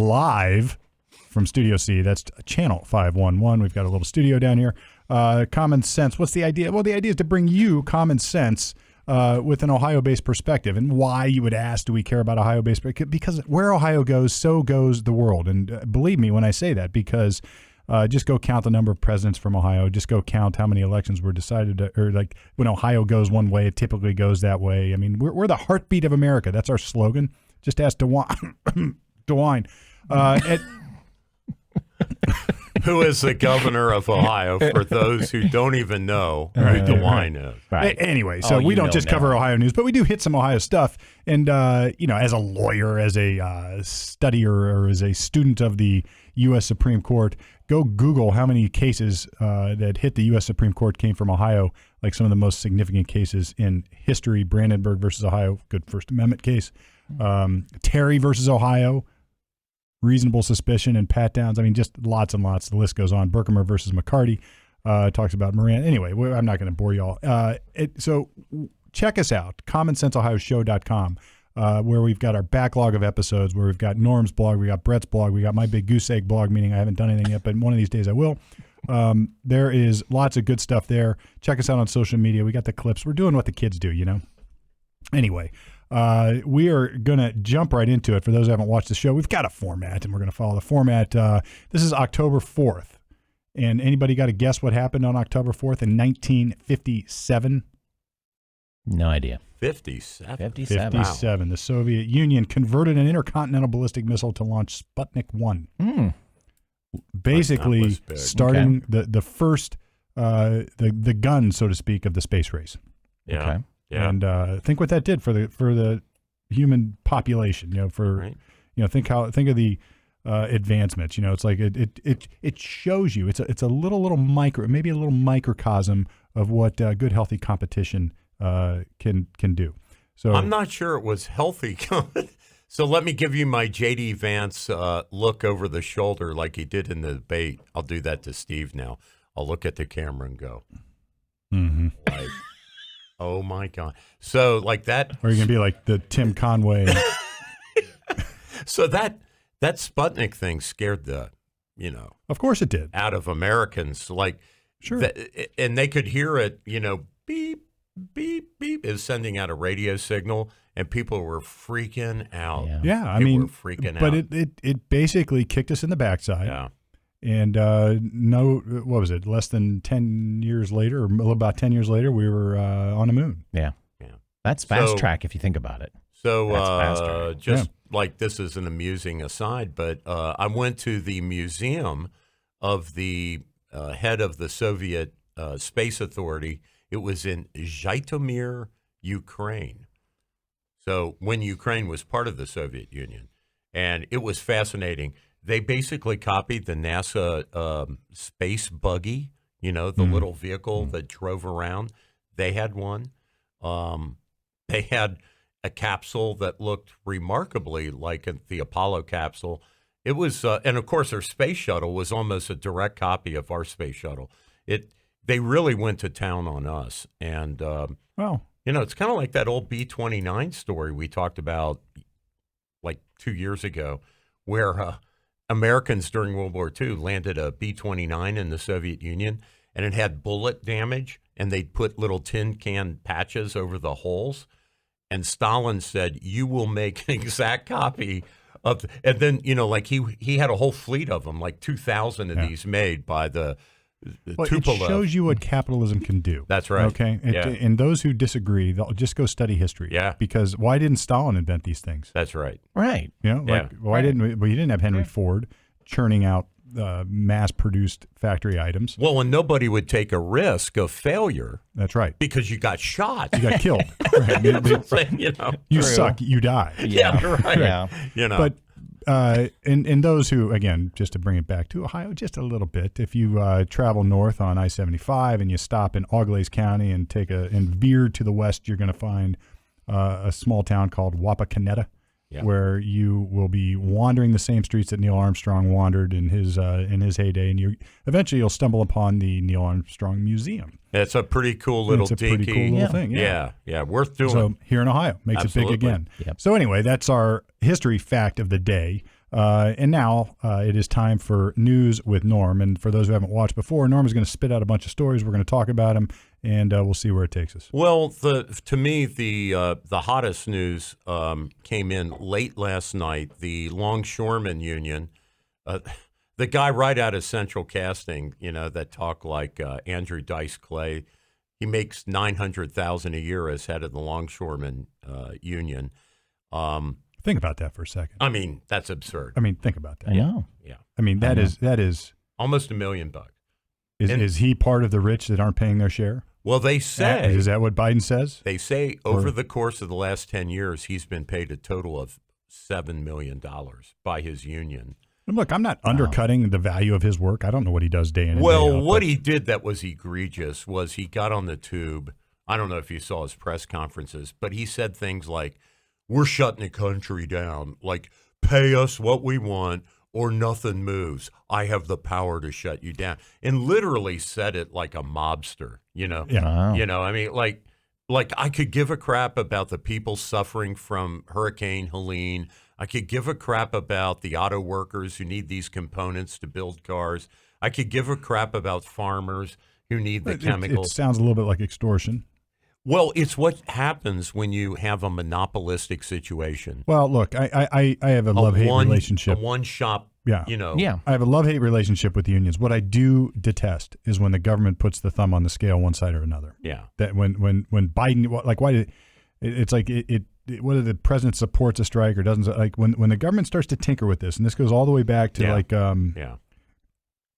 live from Studio C. That's channel 511. We've got a little studio down here. Common sense. What's the idea? Well, the idea is to bring you common sense with an Ohio-based perspective. And why, you would ask, do we care about Ohio-based? Because where Ohio goes, so goes the world. And believe me when I say that, because just go count the number of presidents from Ohio. Just go count how many elections were decided, or like when Ohio goes one way, it typically goes that way. I mean, we're the heartbeat of America. That's our slogan. Just ask DeWine. Who is the governor of Ohio, for those who don't even know who DeWine is. Right. Anyway, so we don't just cover Ohio news, but we do hit some Ohio stuff. And, as a lawyer, as a studier, or as a student of the U.S. Supreme Court, go Google how many cases that hit the U.S. Supreme Court came from Ohio, like some of the most significant cases in history. Brandenburg versus Ohio, good First Amendment case. Terry versus Ohio, reasonable suspicion and pat downs. I mean, just lots and lots. The list goes on. Berkmer versus McCarty talks about Moran. Anyway, I'm not going to bore you all. So check us out, commonsenseohioshow.com, where we've got our backlog of episodes, where we've got Norm's blog, we got Brett's blog, we got my big goose egg blog, meaning I haven't done anything yet, but one of these days I will. There is lots of good stuff there. Check us out on social media. We got the clips. We're doing what the kids do, Anyway. We are going to jump right into it. For those who haven't watched the show, we've got a format, and we're going to follow the format. This is October 4th. And anybody got to guess what happened on October 4th in 1957? No idea. 57. 57. 57. Wow. The Soviet Union converted an intercontinental ballistic missile to launch Sputnik 1. Basically starting the first, the gun, so to speak, of the space race. Yeah. Okay. Yeah. And think what that did for the human population. Think of the advancements. It's like it shows you. It's a little micro, maybe a little microcosm of what good healthy competition can do. So I'm not sure it was healthy. So let me give you my JD Vance look over the shoulder like he did in the debate. I'll do that to Steve now. I'll look at the camera and go. Mm-hmm. Like, oh my God. So like that. Or you're going to be like the Tim Conway. So that Sputnik thing scared of course it did. Out of Americans. Like, sure. And they could hear it, beep, beep, beep, is sending out a radio signal, and people were freaking out. Yeah, I they mean, were freaking but out. it basically kicked us in the backside. Yeah. And what was it? Less than 10 years later, or about 10 years later, we were on the moon. Yeah. That's fast track if you think about it. So like this is an amusing aside, but I went to the museum of the head of the Soviet Space Authority. It was in Zhytomyr, Ukraine. So when Ukraine was part of the Soviet Union, and it was fascinating. They basically copied the NASA space buggy, the little vehicle that drove around. They had one. They had a capsule that looked remarkably like the Apollo capsule. It was, and of course, their space shuttle was almost a direct copy of our space shuttle. They really went to town on us. And, it's kind of like that old B-29 story we talked about like 2 years ago, where Americans during World War II landed a B-29 in the Soviet Union, and it had bullet damage, and they'd put little tin can patches over the holes. And Stalin said, "You will make an exact copy of." And then, he had a whole fleet of them, like 2,000 of these made by the Tupolev. It shows you what capitalism can do. That's right. Okay. And those who disagree, they'll just go study history. Yeah. Because why didn't Stalin invent these things? That's right. Right. Why didn't he didn't have Henry Ford churning out mass-produced factory items. Well, and nobody would take a risk of failure. That's right. Because you got shot. You got killed. Right. You suck. You die. Yeah, right. Yeah. But and those who, again, just to bring it back to Ohio just a little bit, if you travel north on I-75 and you stop in Auglaize County and veer to the west, you're going to find a small town called Wapakoneta. Yeah. Where you will be wandering the same streets that Neil Armstrong wandered in his heyday, and eventually you'll stumble upon the Neil Armstrong Museum. It's a pretty cool little pretty cool little thing. Yeah, worth doing. So here in Ohio, makes Absolutely. it big again. Yep. So anyway, that's our history fact of the day. And now it is time for News with Norm. And for those who haven't watched before, Norm is going to spit out a bunch of stories. We're going to talk about them, and we'll see where it takes us. Well, to me, the hottest news came in late last night. The longshoreman union, the guy right out of Central Casting, that talk like Andrew Dice Clay, he makes $900,000 a year as head of the longshoreman union. Think about that for a second. I mean, that's absurd. I mean, think about that. I know. Yeah. I mean, that is almost $1 million. Is he part of the rich that aren't paying their share? Well, they say. Is that what Biden says? They say over the course of the last 10 years, he's been paid a total of $7 million by his union. And look, I'm not undercutting the value of his work. I don't know what he does day in and day Well, out. what he did that was egregious was he got on the tube. I don't know if you saw his press conferences, but he said things like, "We're shutting the country down. Like, pay us what we want or nothing moves. I have the power to shut you down." And literally said it like a mobster, Yeah. Wow. I mean, like I could give a crap about the people suffering from Hurricane Helene. I could give a crap about the auto workers who need these components to build cars. I could give a crap about farmers who need the chemicals. It sounds a little bit like extortion. Well, it's what happens when you have a monopolistic situation. Well, look, I have a love-hate relationship. A one-shop, Yeah. Yeah. I have a love-hate relationship with the unions. What I do detest is when the government puts the thumb on the scale one side or another. Yeah. That when Biden, like, why did it's like it whether the president supports a strike or doesn't, like when the government starts to tinker with this, and this goes all the way back to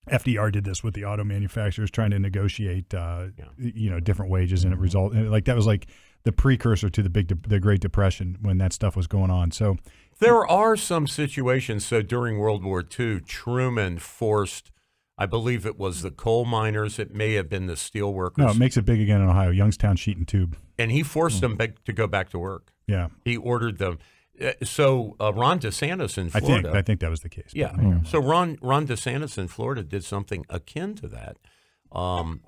FDR did this with the auto manufacturers trying to negotiate, different wages, and it resulted like that was like the precursor to the Great Depression when that stuff was going on. So there are some situations. So during World War II, Truman forced, I believe it was the coal miners. It may have been the steel workers. No, it makes it big again in Ohio. Youngstown Sheet and Tube. And he forced them to go back to work. Yeah. He ordered them. So Ron DeSantis in Florida. I think that was the case. Yeah. So Ron DeSantis in Florida did something akin to that on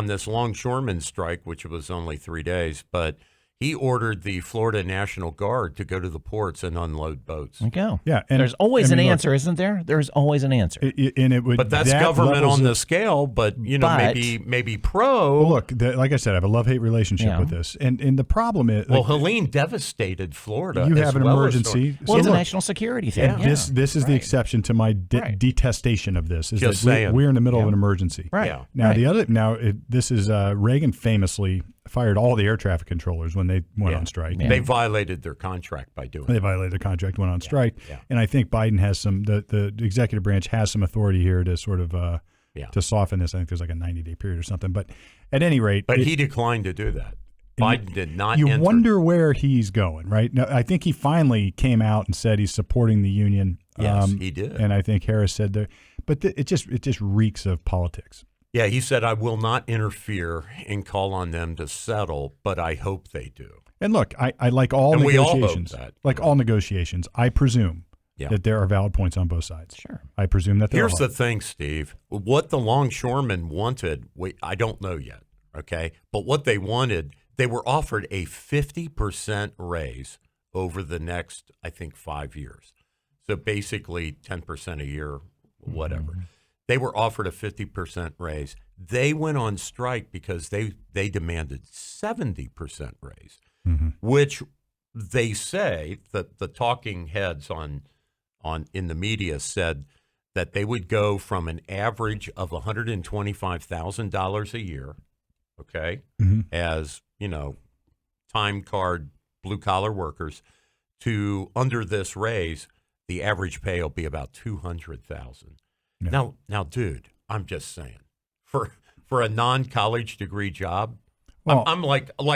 this longshoreman strike, which was only 3 days. But he ordered the Florida National Guard to go to the ports and unload boats. There you go. Yeah, and there's always an answer, isn't there? There's always an answer. But that's government on the scale. But maybe pro. Well, look, like I said, I have a love-hate relationship with this, and the problem is, Helene devastated Florida. You have an emergency. Well, it's a national security thing. Yeah. This is the exception to my detestation of this. Is Just that saying. we're in the middle of an emergency. Right. Yeah. Now this is Reagan famously fired all the air traffic controllers when they went on strike. They violated their contract by doing it. They violated the contract, went on strike. Yeah. And I think Biden has the executive branch has some authority here to sort of to soften this. I think there's like a 90-day period or something. But at any rate. But he declined to do that. Biden did not You enter. wonder where he's going, right? Now, I think he finally came out and said he's supporting the union. Yes, he did. And I think Harris said there. But it just reeks of politics. Yeah, he said, "I will not interfere and call on them to settle, but I hope they do." And look, I like all And we all hope negotiations. that. Like all negotiations, I presume that there are valid points on both sides. Sure. I presume that there Here's are. the thing, Steve. What the longshoremen wanted, I don't know yet, okay? But what they wanted, they were offered a 50% raise over the next, I think, 5 years. So basically 10% a year, whatever. Mm-hmm. They were offered a 50% raise. They went on strike because they demanded 70% raise, which they say that the talking heads on in the media said that they would go from an average of $125,000 a year, okay, as time card blue collar workers, to under this raise, the average pay will be about $200,000. Yeah. Now, dude, I'm just saying, for a non-college degree job, well, I'm like I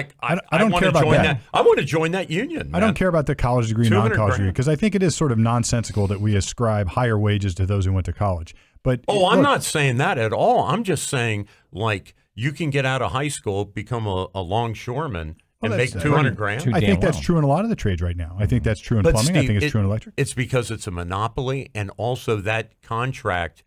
don't care about that. I want to join that union. Man. I don't care about the college degree, non-college degree, because I think it is sort of nonsensical that we ascribe higher wages to those who went to college. But I'm not saying that at all. I'm just saying, like, you can get out of high school, become a longshoreman, and make $200,000. I think that's true in a lot of the trades right now. I think that's true in plumbing. Steve, I think it's true in electric. It's because it's a monopoly, and also that contract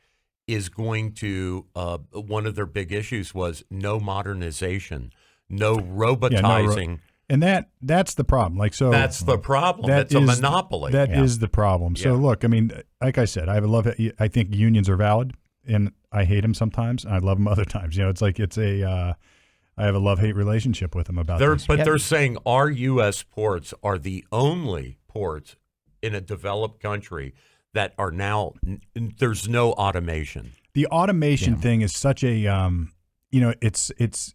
is going to one of their big issues was no modernization, no robotizing. And that's the problem. Like, so that's the problem. It's a monopoly. That is the problem. So look, I mean, like I said, I think unions are valid, and I hate them sometimes, and I love them other times. You know, it's like I have a love-hate relationship with them about this. But they're saying our U.S. ports are the only ports in a developed country that are now there's no automation. The automation thing is such a it's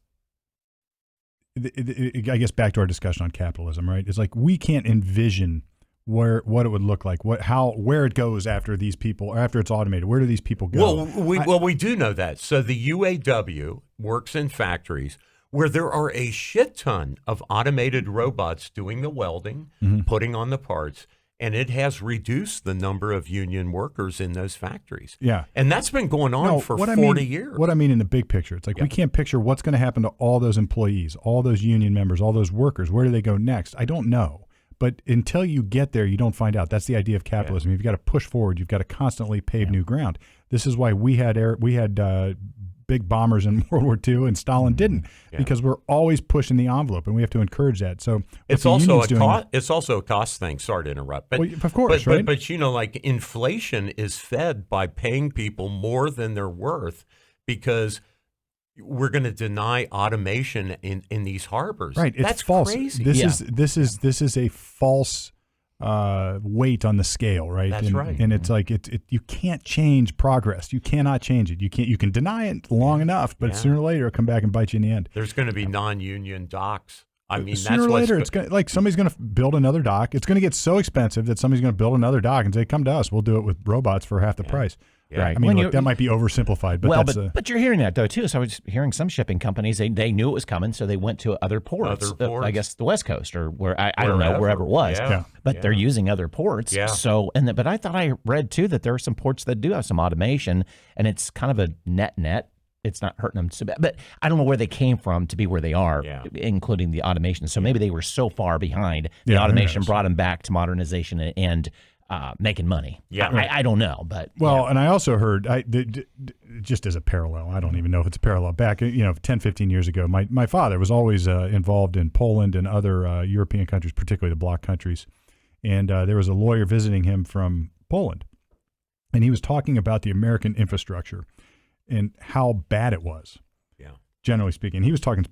I guess back to our discussion on capitalism, right? It's like we can't envision what it would look like, where it goes after these people, or after it's automated. Where do these people go? Well, we do know that. So the UAW works in factories where there are a shit ton of automated robots doing the welding, putting on the parts, and it has reduced the number of union workers in those factories. Yeah. And that's been going on for 40 years. What I mean in the big picture, it's like we can't picture what's going to happen to all those employees, all those union members, all those workers. Where do they go next? I don't know. But until you get there, you don't find out. That's the idea of capitalism. You've got to push forward. You've got to constantly pave new ground. This is why we had big bombers in World War II, and Stalin didn't, because we're always pushing the envelope, and we have to encourage that. So it's also a cost thing. Sorry to interrupt, but of course, right? But you know, like inflation is fed by paying people more than they're worth, because we're going to deny automation in these harbors. Right, that's false. Crazy. This is a false weight on the scale, right? That's right. And it's like you can't change progress. You cannot change it. You can deny it long enough, but sooner or later it'll come back and bite you in the end. There's going to be non-union docks. I mean, sooner or later it's going like somebody's going to build another dock. It's going to get so expensive that somebody's going to build another dock and say, "Come to us. We'll do it with robots for half the price." Yeah. Right. I mean, look, that might be oversimplified, but but you're hearing that though too. So I was hearing some shipping companies they knew it was coming, so they went to other ports. I guess the West Coast or where I don't know, wherever it was. But they're using other ports. Yeah. So but I thought I read too that there are some ports that do have some automation, and it's kind of a net. It's not hurting them so bad. But I don't know where they came from to be where they are, including the automation. So maybe they were so far behind. The automation brought them back to modernization and making money. Yeah, I don't know, but and I also heard, just as a parallel, I don't even know if it's a parallel. Back 10, 15 years ago, my father was always involved in Poland and other European countries, particularly the bloc countries, and there was a lawyer visiting him from Poland, and he was talking about the American infrastructure and how bad it was. Generally speaking, he was talking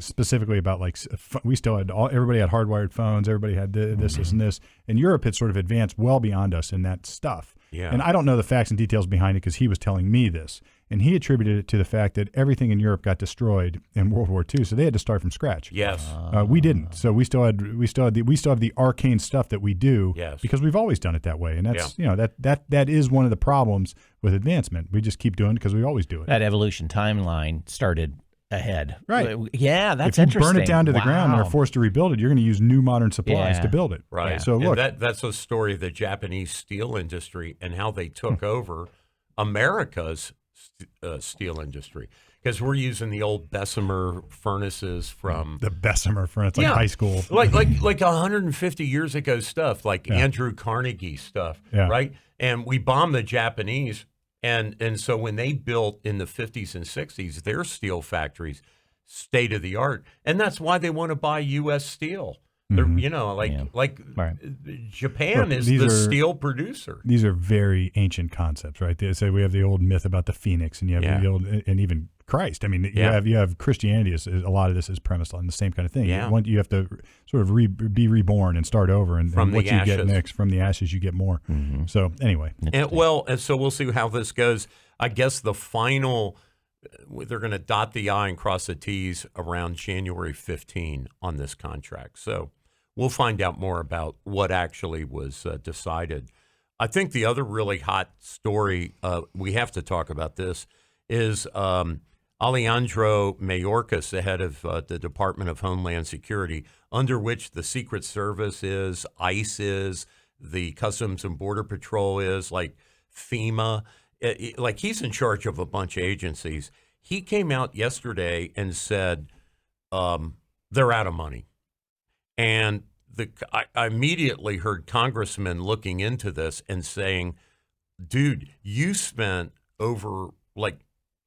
specifically about like we still had everybody had hardwired phones, everybody had this, and this, and Europe had sort of advanced well beyond us in that stuff. And I don't know the facts and details behind it because he was telling me this, and he attributed it to the fact that everything in Europe got destroyed in World War II, so they had to start from scratch. We didn't, so we still have the arcane stuff that we do because we've always done it that way, and that's that is one of the problems with advancement. We just keep doing it because we always do it. That evolution timeline started ahead. Right. Yeah, that's interesting. If you burn it down to the ground and are forced to rebuild it, you're going to use new modern supplies to build it. Right. So look, that's a story of the Japanese steel industry and how they took over America's steel industry. Because we're using the old Bessemer furnaces from the Bessemer furnace, like high school, like 150 years ago stuff, like Andrew Carnegie stuff, right? And we bombed the Japanese. And so when they built in the 50s and 60s, their steel factories, state of the art, and that's why they want to buy U.S. steel. Japan is the steel producer. These are very ancient concepts, right? They say we have the old myth about the phoenix, and you have the old, and even Christ. I mean, you have Christianity. A lot of this is premised on the same kind of thing. You have to sort of be reborn and start over, and what you get next from the ashes, you get more. So anyway, and so we'll see how this goes. I guess the final, they're going to dot the I and cross the T's around January 15 on this contract. So we'll find out more about what actually was decided. I think the other really hot story, we have to talk about this, is Alejandro Mayorkas, the head of the Department of Homeland Security, under which the Secret Service is, ICE is, the Customs and Border Patrol is, like FEMA. Like he's in charge of a bunch of agencies. He came out yesterday and said they're out of money. And I immediately heard congressmen looking into this and saying, dude, you spent over like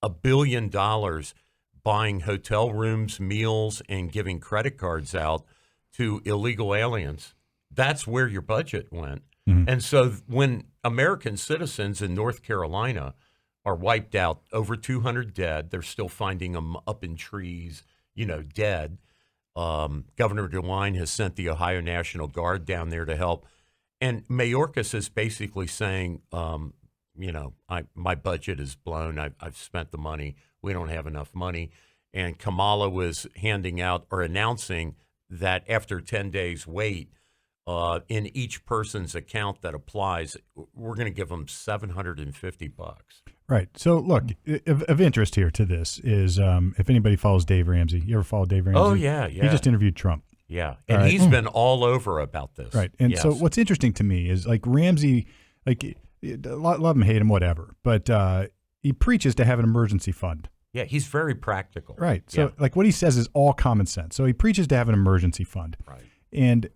$1 billion buying hotel rooms, meals, and giving credit cards out to illegal aliens, that's where your budget went. Mm-hmm. And so when American citizens in North Carolina are wiped out, over 200 dead, they're still finding them up in trees, dead. Governor DeWine has sent the Ohio National Guard down there to help. And Mayorkas is basically saying, my budget is blown. I've spent the money. We don't have enough money. And Kamala was handing out or announcing that after 10 days wait, in each person's account that applies, we're going to give them $750. Right. So, look, of interest here to this is if anybody follows Dave Ramsey. You ever follow Dave Ramsey? Oh, yeah. He just interviewed Trump. Yeah. And he's been all over about this. Right. And so what's interesting to me is, like, Ramsey, like, love him, hate him, whatever, but he preaches to have an emergency fund. Yeah, he's very practical. Right. So, like, what he says is all common sense. So he preaches to have an emergency fund. Right. And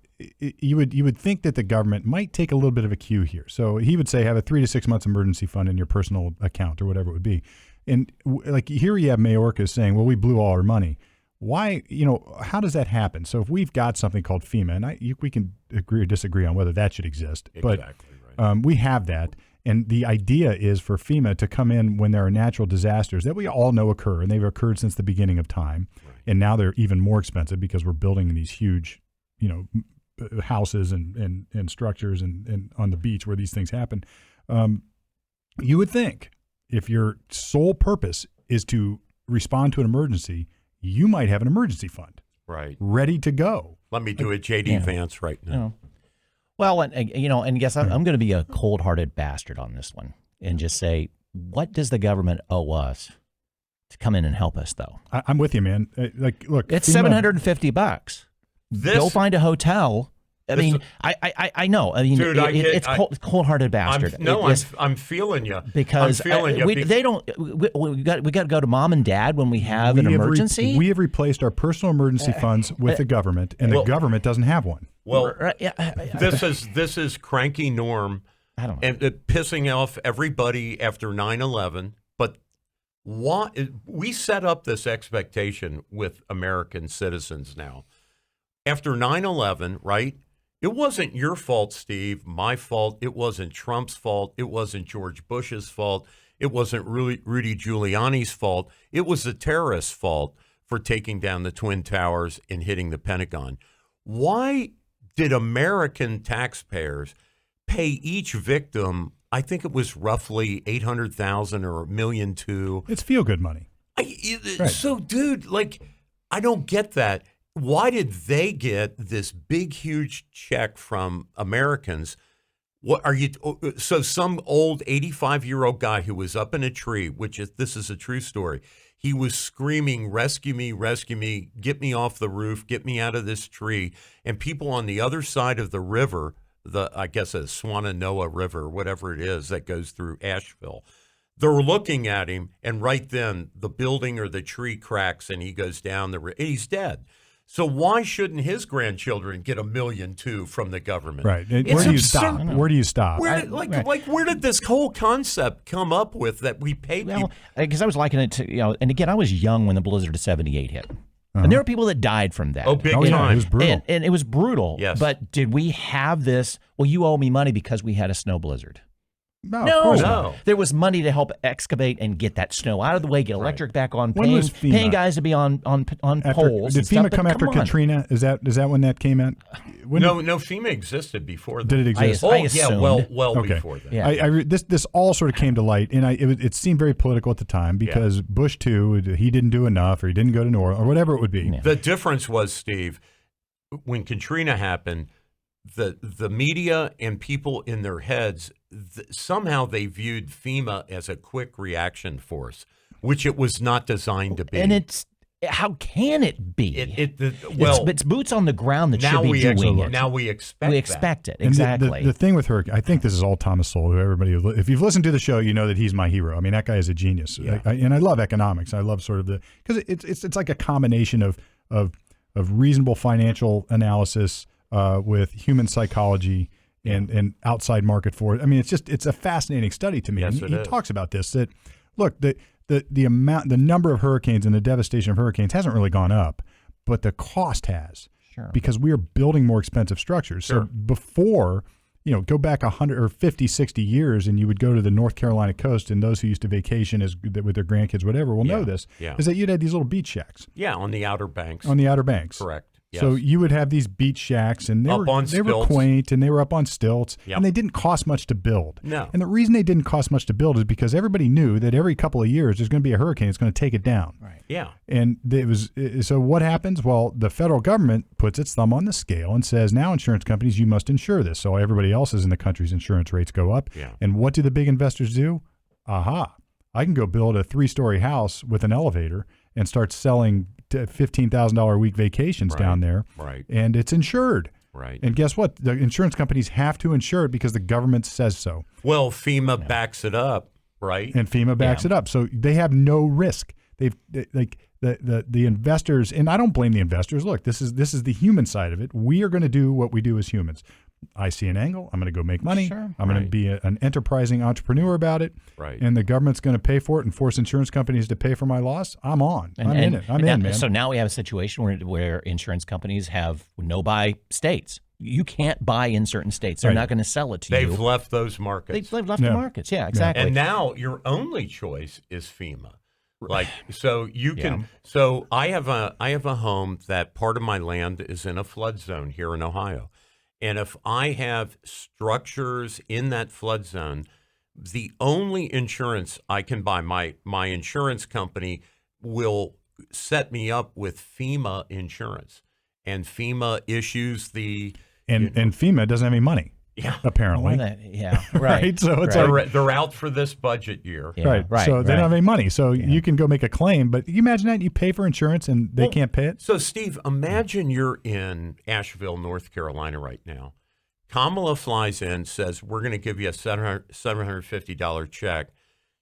you would think that the government might take a little bit of a cue here. So he would say have a 3 to 6 months emergency fund in your personal account or whatever it would be. And like here you have Mayorkas saying, well, we blew all our money. Why, how does that happen? So if we've got something called FEMA, and we can agree or disagree on whether that should exist, exactly, but right. We have that. And the idea is for FEMA to come in when there are natural disasters that we all know occur, and they've occurred since the beginning of time. Right. And now they're even more expensive because we're building these huge, houses and structures and on the beach where these things happen. You would think if your sole purpose is to respond to an emergency, you might have an emergency fund ready to go. Let me do a JD Vance right now. Well, and guess I'm going to be a cold-hearted bastard on this one and just say, what does the government owe us to come in and help us, though? I'm with you, man. Look, it's $750. Go find a hotel. I mean, I know. I mean, dude, it's cold-hearted bastard. I'm feeling you because they don't. We got to go to mom and dad when we have an emergency. We have replaced our personal emergency funds with the government, and the government doesn't have one. Well, this is cranky Norm, I don't know, and pissing off everybody after 9/11. But we set up this expectation with American citizens now. After 9/11, right? It wasn't your fault, Steve, my fault. It wasn't Trump's fault. It wasn't George Bush's fault. It wasn't Rudy Giuliani's fault. It was the terrorists' fault for taking down the Twin Towers and hitting the Pentagon. Why did American taxpayers pay each victim, I think it was roughly $800,000 or $1.2 million? It's feel-good money. Right. So, dude, I don't get that. Why did they get this big, huge check from Americans? What are you? So some old 85-year-old guy who was up in a tree, this is a true story. He was screaming, "Rescue me, rescue me, get me off the roof, get me out of this tree." And people on the other side of the river, I guess a Swananoa River, whatever it is that goes through Asheville, they're looking at him, and right then the building or the tree cracks and he goes down the river. He's dead. So why shouldn't his grandchildren get $1.2 million from the government? Right. Where do you stop? Where do you stop? Where did this whole concept come up with that we pay people? Well, because I was liking it to, and again, I was young when the blizzard of '78 hit. And there were people that died from that. Oh, big time. It was brutal. And it was brutal. Yes. But did we have this? Well, you owe me money because we had a snow blizzard. No, of course not. There was money to help excavate and get that snow out of the way, get electric back on, paying guys to be on poles. Did FEMA come after Katrina? Is that when that came out? No, FEMA existed before that. Did it exist? Before that. Yeah. This all sort of came to light, and it seemed very political at the time because Bush too, he didn't do enough, or he didn't go to New Orleans, or whatever it would be. Yeah. The difference was, Steve, when Katrina happened, the media and people in their heads, somehow they viewed FEMA as a quick reaction force, which it was not designed to be. And how can it be? It's boots on the ground that should be doing it. Now we expect it. Exactly. The thing with her, I think this is all Thomas Sowell, if you've listened to the show, you know that he's my hero. I mean, that guy is a genius. Yeah. And I love economics. I love sort of because it's like a combination of reasonable financial analysis with human psychology and outside market force. I mean, it's a fascinating study to me. Yes, he talks about this, that look, the number of hurricanes and the devastation of hurricanes hasn't really gone up, but the cost has. Sure. because we are building more expensive structures. Sure. So before, go back 100 or 50, 60 years, and you would go to the North Carolina coast, and those who used to vacation with their grandkids, whatever, will know this, is that you'd have these little beach shacks. Yeah, on the Outer Banks. Correct. Yes. So you would have these beach shacks, and they were quaint, and they were up on stilts, and they didn't cost much to build. No. And the reason they didn't cost much to build is because everybody knew that every couple of years there's going to be a hurricane that's going to take it down. Right. Yeah. And so what happens? Well, the federal government puts its thumb on the scale and says, now insurance companies, you must insure this. So everybody else's in the country's insurance rates go up. Yeah. And what do the big investors do? Aha. I can go build a 3-story house with an elevator and start selling $15,000 a week vacations down there. Right. And it's insured. Right. And guess what? The insurance companies have to insure it because the government says so. Well, FEMA backs it up, right? And FEMA backs it up. So they have no risk. The investors, and I don't blame the investors. Look, this is the human side of it. We are going to do what we do as humans. I see an angle. I'm going to go make money. Sure. I'm going to be an enterprising entrepreneur about it. Right. And the government's going to pay for it and force insurance companies to pay for my loss. I'm on. I'm in it. I'm in, man. So now we have a situation where insurance companies have no-buy states. You can't buy in certain states. They're not going to sell it to you. They've left those markets. They've left the markets. Yeah, exactly. And now your only choice is FEMA. Like, so you can. So I have a home that part of my land is in a flood zone here in Ohio. And if I have structures in that flood zone, the only insurance I can buy, my insurance company will set me up with FEMA insurance. And FEMA like FEMA doesn't have any money. Yeah, apparently. Right. So it's they're out for this budget year. Yeah, right. So they don't have any money. So you can go make a claim, but you imagine that you pay for insurance and they can't pay it. So Steve, imagine you're in Asheville, North Carolina right now. Kamala flies in, says we're going to give you a $750 check.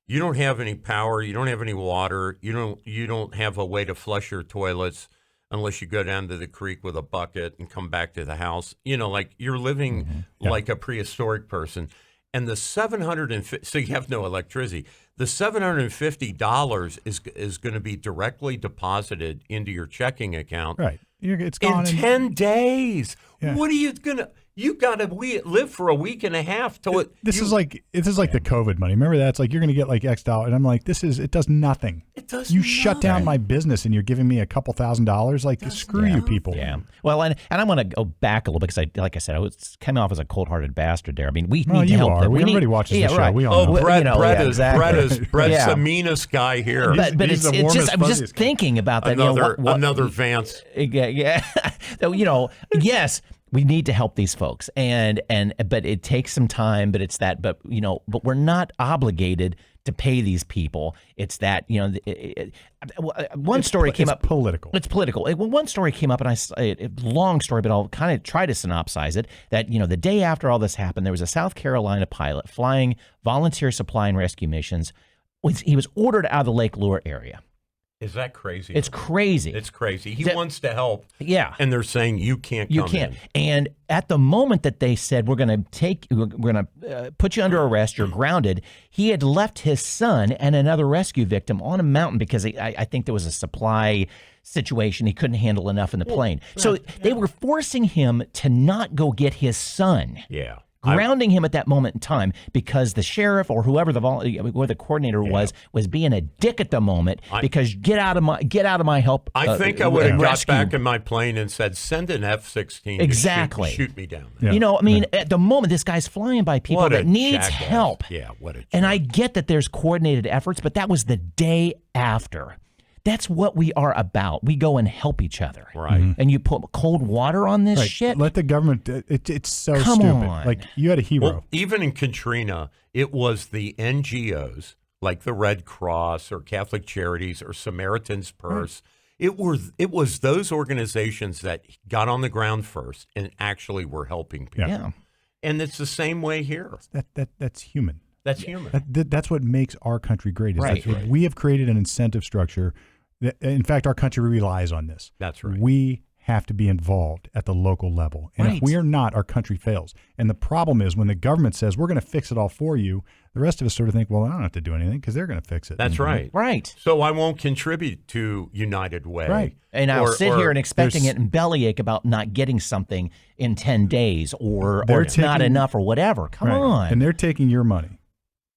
You don't have any power. You don't have any water. You don't have a way to flush your toilets unless you go down to the creek with a bucket and come back to the house. Like you're living like a prehistoric person. And the so you have no electricity. The $750 is going to be directly deposited into your checking account. Right. It's gone in 10 days. Yeah. What are you going to... You got to live for a week and a half till it. This is like the COVID money. Remember that? It's like you're going to get like X dollar, and I'm like, it does nothing. It does. You shut down my business, and you're giving me a couple $1,000. Like, screw you, people. Yeah. Well, and I'm going to go back a little bit because I was coming off as a cold-hearted bastard there. I mean, we need to help them. Everybody watches the show. Right. We all know. Brett's the meanest guy here. But it's just I'm just thinking about that. Another Vance. Yeah. Yes. We need to help these folks, but it takes some time. But we're not obligated to pay these people. It's that one story came up. Political. It's political. One story came up, and long story, but I'll kind of try to synopsize it. That the day after all this happened, there was a South Carolina pilot flying volunteer supply and rescue missions. He was ordered out of the Lake Lure area. Is that crazy? It's crazy. It's crazy. He wants to help. Yeah. And they're saying you can't come You can't. in. And at the moment that they said, we're going to put you under arrest, you're grounded, he had left his son and another rescue victim on a mountain because I think there was a supply situation. He couldn't handle enough in the plane. So they were forcing him to not go get his son. Yeah. Grounding him at that moment in time because the sheriff or whoever the coordinator was being a dick at the moment because get out of my help. I think I would have got back in my plane and said, send an F-16 exactly. to shoot me down there. Yeah. At the moment this guy's flying by people that needs help. Yeah, what a And I get that there's coordinated efforts, but that was the day after. That's what we are about. We go and help each other. Right. Mm-hmm. And you put cold water on this shit. Let the government, it's so Come stupid. on. Like, you had a hero. Well, even in Katrina, it was the NGOs, like the Red Cross or Catholic Charities or Samaritan's Purse. Right. It was those organizations that got on the ground first and actually were helping people. Yeah. And it's the same way here. That's human. That's human. That's what makes our country great. Right. We have created an incentive structure. In fact, our country relies on this. That's right. We have to be involved at the local level. And if we are not, our country fails. And the problem is when the government says, we're going to fix it all for you, the rest of us sort of think, well, I don't have to do anything because they're going to fix it. That's right. Right. So I won't contribute to United Way. Right. And I'll sit here and expecting it and bellyache about not getting something in 10 days or it's not enough or whatever. Come on. And they're taking your money,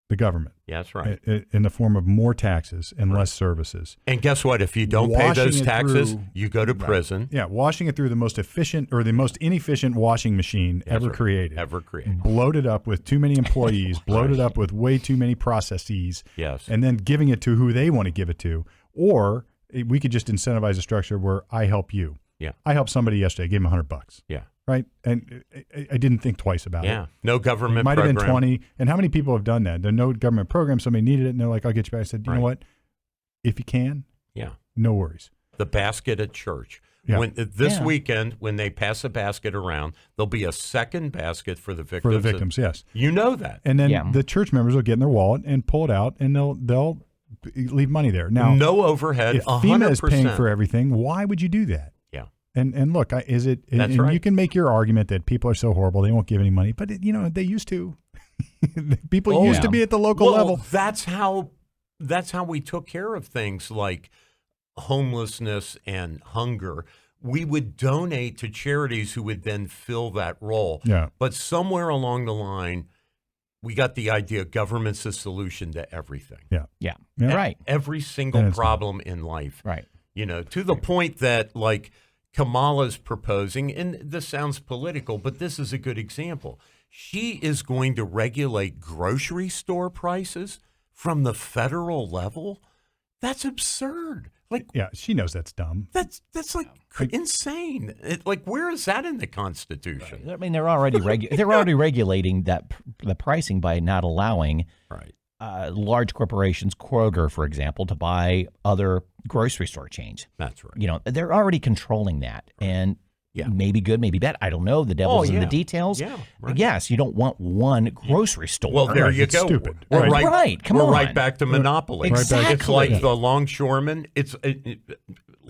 the government. Yeah, that's right. In the form of more taxes and less services. And guess what? If you don't pay those taxes, you go to prison. Yeah, washing it through the most efficient or the most inefficient washing machine ever created. Ever created. Bloated up with too many employees, bloated up with way too many processes. Yes. And then giving it to who they want to give it to. Or we could just incentivize a structure where I help you. Yeah. I helped somebody yesterday, I gave him $100. Yeah. Right? And I didn't think twice about it. Yeah. No government program. It might have been 20. And how many people have done that? There's no government program. Somebody needed it, and they're like, I'll get you back. I said, you know what? If you can, no worries. The basket at church. Yeah. This weekend, when they pass a basket around, there'll be a second basket for the victims. For the victims, yes. You know that. And then the church members will get in their wallet and pull it out, and they'll leave money there. Now, no overhead, if 100%. FEMA is paying for everything, why would you do that? Yeah. And look, is it? That's and right. you can make your argument that people are so horrible they won't give any money, but they used to. People used to be at the local level. That's how we took care of things like homelessness and hunger. We would donate to charities who would then fill that role. Yeah. But somewhere along the line, we got the idea government's the solution to everything. Yeah. Yeah. Right. Every single problem in life. Right. To the point that like Kamala's proposing, and this sounds political, but this is a good example. She is going to regulate grocery store prices from the federal level. That's absurd. She knows that's dumb. That's like insane. Where is that in the Constitution? Right. I mean, they're already regulating the pricing by not allowing large corporations, Kroger, for example, to buy other grocery store chains. That's right. They're already controlling that, and maybe good, maybe bad. I don't know. The devil's in the details. Yeah, right. Yes, you don't want one grocery store. Well, there you go. Stupid. Come on. We're right back to monopoly. Exactly. It's like the longshoreman.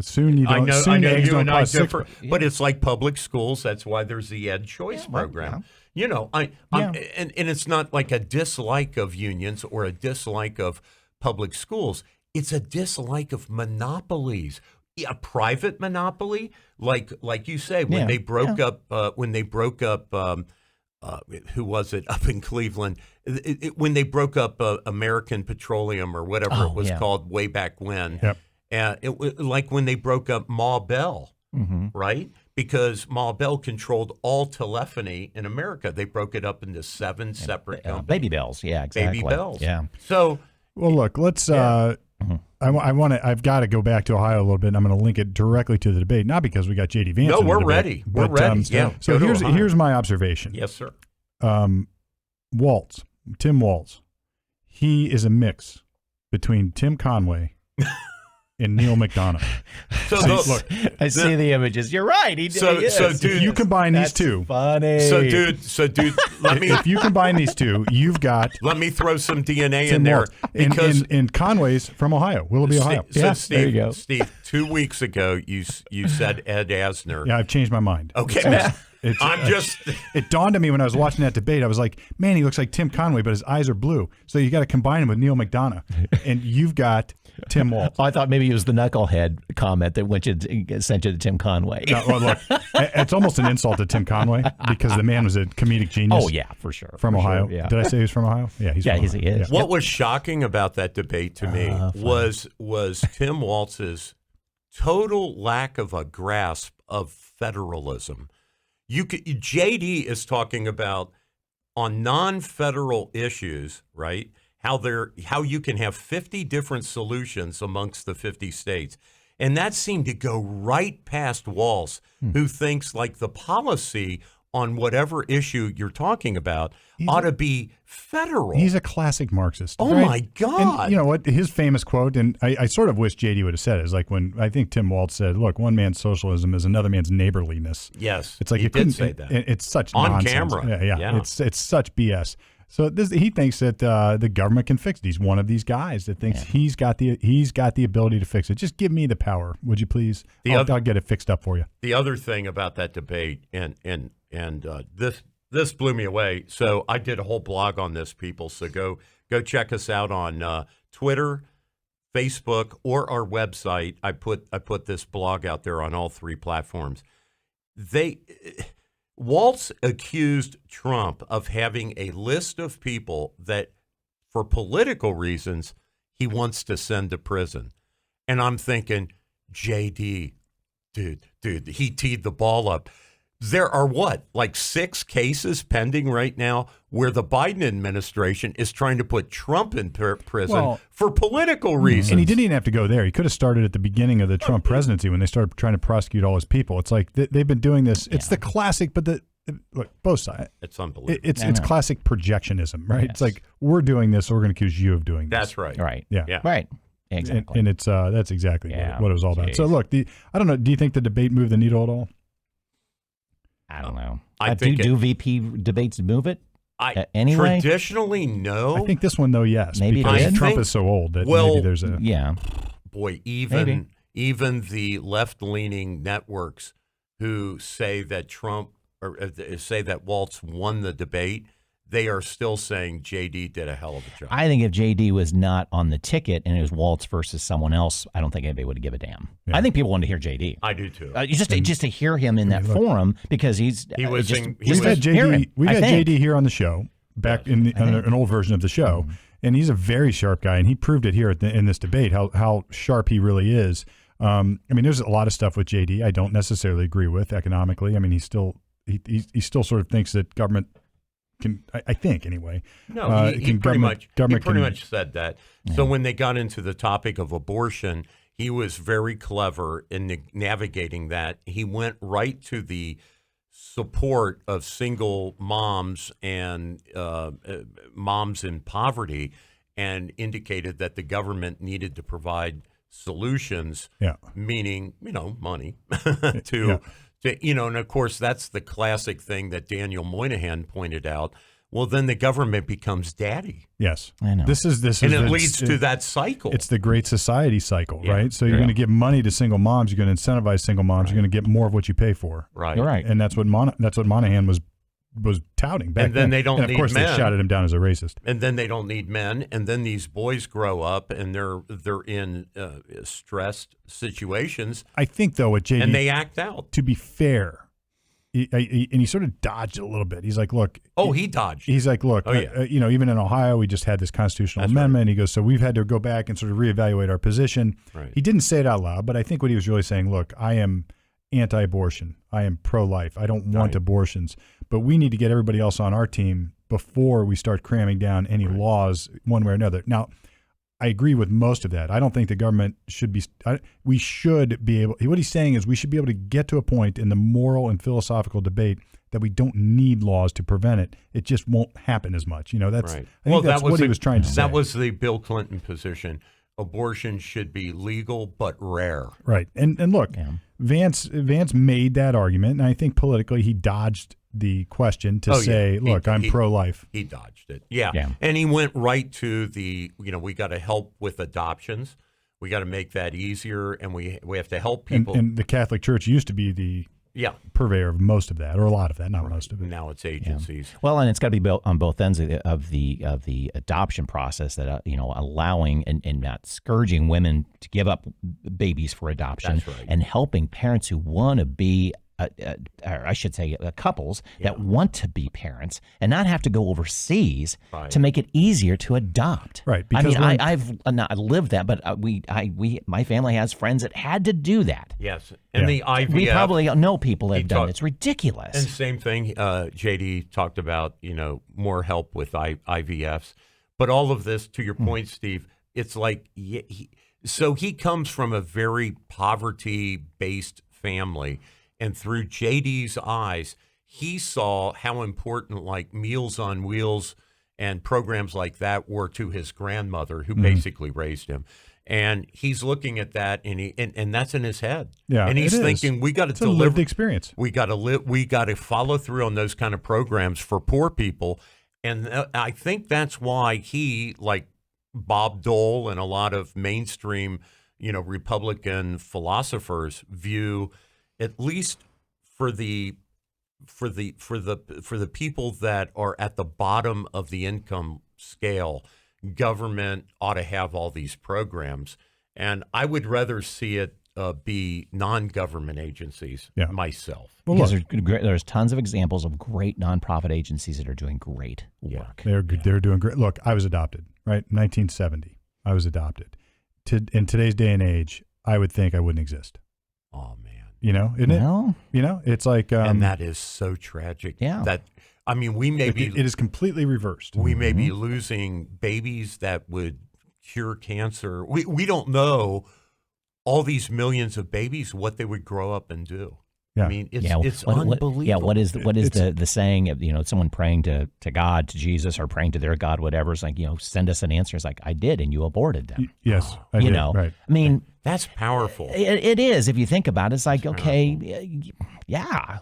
Soon you don't. I know eggs you don't and I cost differ, but it's like public schools. That's why there's the Ed Choice program. And it's not like a dislike of unions or a dislike of public schools. It's a dislike of monopolies. A private monopoly, like you say, when they broke up, who was it up in Cleveland? When they broke up American Petroleum or whatever it was called way back when. Yep. It was like when they broke up Ma Bell, right? Because Ma Bell controlled all telephony in America. They broke it up into 7 separate companies. Baby Bells, yeah, exactly. Baby Bells. Yeah. So, well, look, let's. I've got to go back to Ohio a little bit. And I'm going to link it directly to the debate, not because we got JD Vance. No, we're debate, ready. But, we're ready. So here's my observation. Yes, sir. Waltz, Tim Waltz, he is a mix between Tim Conway and Neil McDonough. Look, I see the images. You're right. So, dude, if you combine these two, funny. So, dude, if you combine these two, you've got. Let me throw some DNA Tim in there Waltz. because and Conway's from Ohio, Willoughby, Ohio. Steve, there you go. Steve, 2 weeks ago you said Ed Asner. Yeah, I've changed my mind. Okay, it dawned on me when I was watching that debate. I was like, man, he looks like Tim Conway, but his eyes are blue. So you got to combine him with Neil McDonough, and you've got Tim Waltz. I thought maybe it was the knucklehead comment that sent you to Tim Conway. No, well, look, it's almost an insult to Tim Conway because the man was a comedic genius. Oh yeah, for sure. From Ohio. Sure, yeah. Did I say he was from Ohio? Yeah, he's from Ohio. He is. What was shocking about that debate to me was Tim Waltz's total lack of a grasp of federalism. JD is talking about on non-federal issues, right? How you can have 50 different solutions amongst the 50 states. And that seemed to go right past Walz, who thinks like the policy on whatever issue you're talking about ought to be federal. He's a classic Marxist. Oh, right? my God. And you know what? His famous quote, and I sort of wish JD would have said it, is like when I think Tim Waltz said, look, one man's socialism is another man's neighborliness. Yes. It's like he you couldn't say that. It's such on nonsense. camera. Yeah. It's such BS. So he thinks that the government can fix it. He's one of these guys that thinks he's got the ability to fix it. Just give me the power, would you please? I'll get it fixed up for you. The other thing about that debate, and this blew me away. So I did a whole blog on this, people. So go check us out on Twitter, Facebook, or our website. I put this blog out there on all three platforms. Walz accused Trump of having a list of people that, for political reasons, he wants to send to prison. And I'm thinking, JD, dude, he teed the ball up. There are like 6 cases pending right now where the Biden administration is trying to put Trump in prison for political reasons. And he didn't even have to go there. He could have started at the beginning of the Trump presidency when they started trying to prosecute all his people. It's like they've been doing this. It's the classic, but look, both sides. It's unbelievable. It's classic projectionism, right? Yes. It's like, we're doing this, so we're going to accuse you of doing this. That's right. Right. Yeah. Right. Exactly. And it's that's exactly what it was all about. So look, I don't know. Do you think the debate moved the needle at all? I don't know. I think do VP debates move it? Anyway? Traditionally, no. I think this one, though, yes. Maybe because Trump is so old that maybe there's a... Yeah. Boy, even the left-leaning networks who say that Trump or say that Waltz won the debate, they are still saying JD did a hell of a job. I think if JD was not on the ticket and it was Waltz versus someone else, I don't think anybody would give a damn. Yeah. I think people want to hear JD. I do too. Just to hear him in that forum because we've had JD here on the show back in an old version of the show, and he's a very sharp guy, and he proved it here in this debate how sharp he really is. I mean, there's a lot of stuff with JD I don't necessarily agree with economically. I mean, he still sort of thinks that government can, I think anyway. No, he pretty much said that. Yeah. So when they got into the topic of abortion, he was very clever in navigating that. He went right to the support of single moms and moms in poverty, and indicated that the government needed to provide solutions, meaning money to. And of course, that's the classic thing that Daniel Moynihan pointed out. Well, then the government becomes daddy. Yes, I know. This is, and it leads to that cycle. It's the Great Society cycle, right? So you're going to give money to single moms. You're going to incentivize single moms. You're going to get more of what you pay for. Right. You're right. And that's what Moynihan was touting back then. And then they don't need men. Of course, they shouted him down as a racist. And then they don't need men. And then these boys grow up and they're in stressed situations. I think though, with JD, and they act out. To be fair. He sort of dodged it a little bit. He's like, look. Oh, he dodged. He's like, look, even in Ohio, we just had this constitutional amendment. Right. He goes, so we've had to go back and sort of reevaluate our position. Right. He didn't say it out loud, but I think what he was really saying, look, I am anti-abortion. I am pro-life. I don't want abortions. But we need to get everybody else on our team before we start cramming down any laws one way or another. Now, I agree with most of that. I don't think the government should be we should be able – what he's saying is we should be able to get to a point in the moral and philosophical debate that we don't need laws to prevent it. It just won't happen as much. That's I think that's what he was trying to say. That was the Bill Clinton position. Abortion should be legal but rare. Right. And look, Vance made that argument, and I think politically he dodged the question to say, look, I'm pro-life. He dodged it. Yeah. And he went right to the, we got to help with adoptions. We got to make that easier, and we have to help people. And the Catholic Church used to be the purveyor of most of that, or a lot of that, not most of it. Now it's agencies. Yeah. Well, and it's got to be built on both ends of the adoption process, that allowing and not scourging women to give up babies for adoption, and helping parents who want to be or I should say couples that want to be parents and not have to go overseas to make it easier to adopt. Right. Because I've not lived that, but my family has friends that had to do that. Yes. And the IVF. We probably know people that have done it. It's ridiculous. And same thing, JD talked about, more help with IVFs. But all of this, to your point, Steve, it's like, so he comes from a very poverty-based family. And through JD's eyes, he saw how important like Meals on Wheels and programs like that were to his grandmother, who basically raised him. And he's looking at that, and that's in his head. Yeah, and he's thinking, we got to deliver. A lived experience. We got to follow through on those kind of programs for poor people. And I think that's why he, like Bob Dole and a lot of mainstream, Republican philosophers, view, at least for the people that are at the bottom of the income scale, government ought to have all these programs. And I would rather see it be non-government agencies myself. Well, because there's tons of examples of great nonprofit agencies that are doing great work. They're doing great. Look, I was adopted, right? 1970. I was adopted. In today's day and age, I would think I wouldn't exist. Oh, man. Isn't it? It's like... and that is so tragic. Yeah. That, we may be... It is completely reversed. We may be losing babies that would cure cancer. We don't know all these millions of babies, what they would grow up and do. Yeah. It's unbelievable. What is the saying of, someone praying to God, to Jesus, or praying to their God, whatever. It's like, send us an answer. It's like, I did, and you aborted them. Yes. I did. Right. That's powerful. It is. If you think about it, it's like, okay, yeah.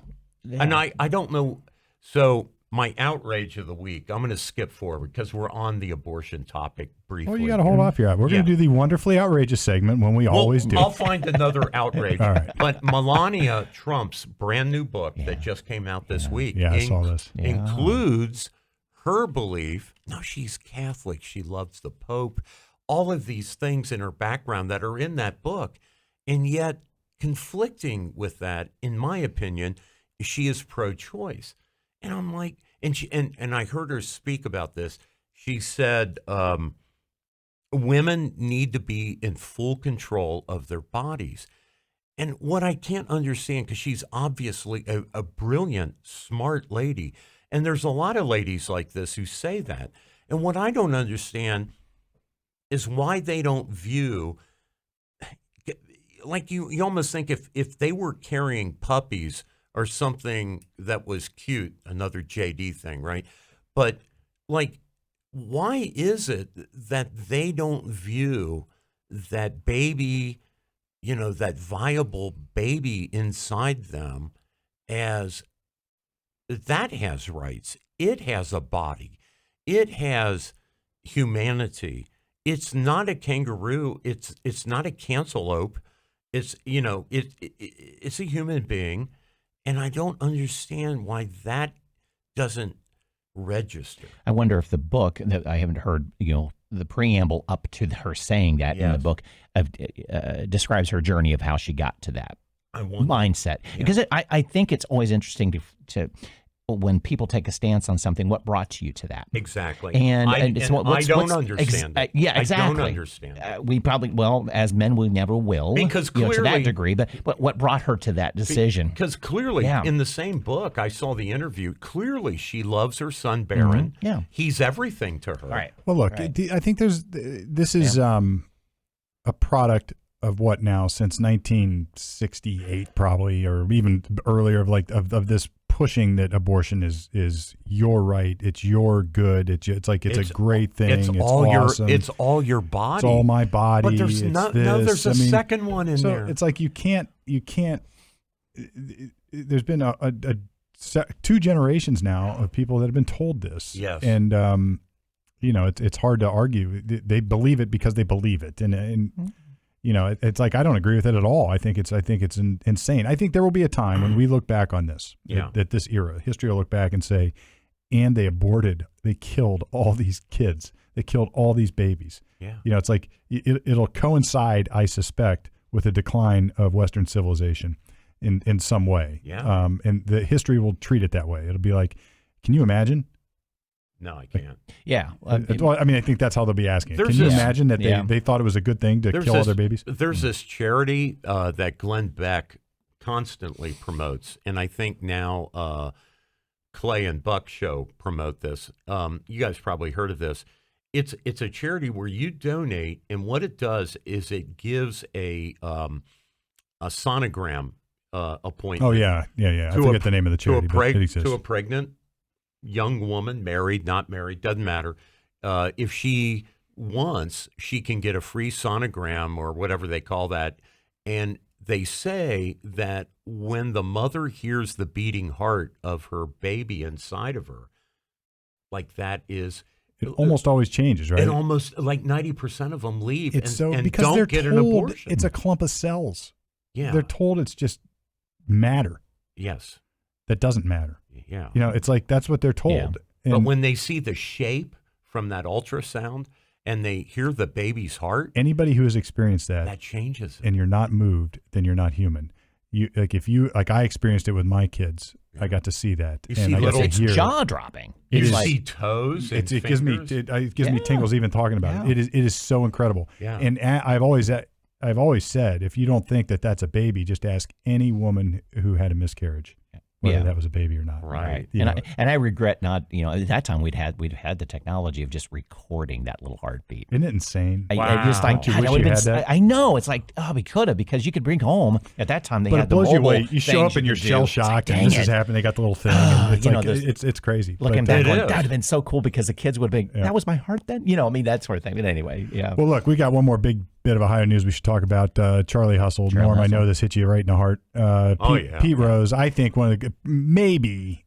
And I don't know. So my outrage of the week, I'm going to skip forward because we're on the abortion topic briefly. Well, you got to hold off your. We're going to do the wonderfully outrageous segment when we always do. I'll find another outrage. All right. But Melania Trump's brand new book that just came out this week I saw this. Includes her belief. No, she's Catholic. She loves the Pope. All of these things in her background that are in that book. And yet, conflicting with that, in my opinion, she is pro-choice. And I'm like, and I heard her speak about this. She said, women need to be in full control of their bodies. And what I can't understand, because she's obviously a brilliant, smart lady, and there's a lot of ladies like this who say that. And what I don't understand is why they don't view, like you almost think if they were carrying puppies or something that was cute, another JD thing, right? But like, why is it that they don't view that baby, that viable baby inside them as that has rights? It has a body. It has humanity. It's not a kangaroo. It's not a cantaloupe. It's, it's a human being. And I don't understand why that doesn't register. I wonder if the book that I haven't heard, the preamble up to her saying that in the book describes her journey of how she got to that mindset. Yeah. Because I think it's always interesting to when people take a stance on something, what brought you to that? Exactly. And it's I don't understand it. Yeah, exactly. I don't understand it. We probably, as men, we never will. Because clearly, to that degree, but what brought her to that decision? Because clearly, in the same book, I saw the interview, clearly she loves her son, Barron. Mm-hmm. Yeah. He's everything to her. Right. Well, look, I think this is a product of what now, since 1968 probably, or even earlier, of this pushing that abortion is your right, it's your good, it's a great thing, it's all awesome. It's all your body, it's all my body. But there's there's a second one in there. It's like you can't. There's been two generations now of people that have been told this. Yes, and it's hard to argue. They believe it because they believe it, and it's like I don't agree with it at all. I think it's insane. I think there will be a time when we look back on this, at this era, history will look back and say, and they killed all these kids. They killed all these babies. Yeah. It's like it'll coincide, I suspect, with a decline of Western civilization in some way. Yeah. And the history will treat it that way. It'll be like, can you imagine? No, I can't. Yeah. I think that's how they'll be asking. Can you imagine that they thought it was a good thing to kill all their babies? There's this charity that Glenn Beck constantly promotes, and I think now Clay and Buck Show promote this. You guys probably heard of this. It's a charity where you donate, and what it does is it gives a sonogram appointment. Oh yeah. I forget the name of the charity, but it exists. To a pregnant young woman, married, not married, doesn't matter. If she wants, she can get a free sonogram or whatever they call that. And they say that when the mother hears the beating heart of her baby inside of her, like that is. It almost always changes, right? And almost like 90% of them leave and because don't they're get told an abortion. It's a clump of cells. Yeah. They're told it's just matter. Yes. That doesn't matter. Yeah. It's like that's what they're told. Yeah. And but when they see the shape from that ultrasound and they hear the baby's heart, anybody who has experienced that changes it. and you're not moved, then you're not human. I experienced it with my kids. I got to see that. You see it's jaw dropping. You see toes. And it gives me tingles even talking about it. It is so incredible. Yeah. And I've always said, if you don't think that that's a baby, just ask any woman who had a miscarriage whether that was a baby or not. Right. And I regret not. At that time we'd had the technology of just recording that little heartbeat. Isn't it insane? I just like, God, you wish you had that? I know. It's like, we could have, because you could bring home at that time. They had the mobile. But it blows you away. You show up and you're shell shocked, and this has happened. They got the little thing. It's crazy. Looking back, that would have been so cool, because the kids would have been. That was my heart then. That sort of thing. But anyway, yeah. Well, look, we got one more big bit of Ohio news we should talk about. Charlie Hustle. Norm, I know this hit you right in the heart. Pete Rose, I think maybe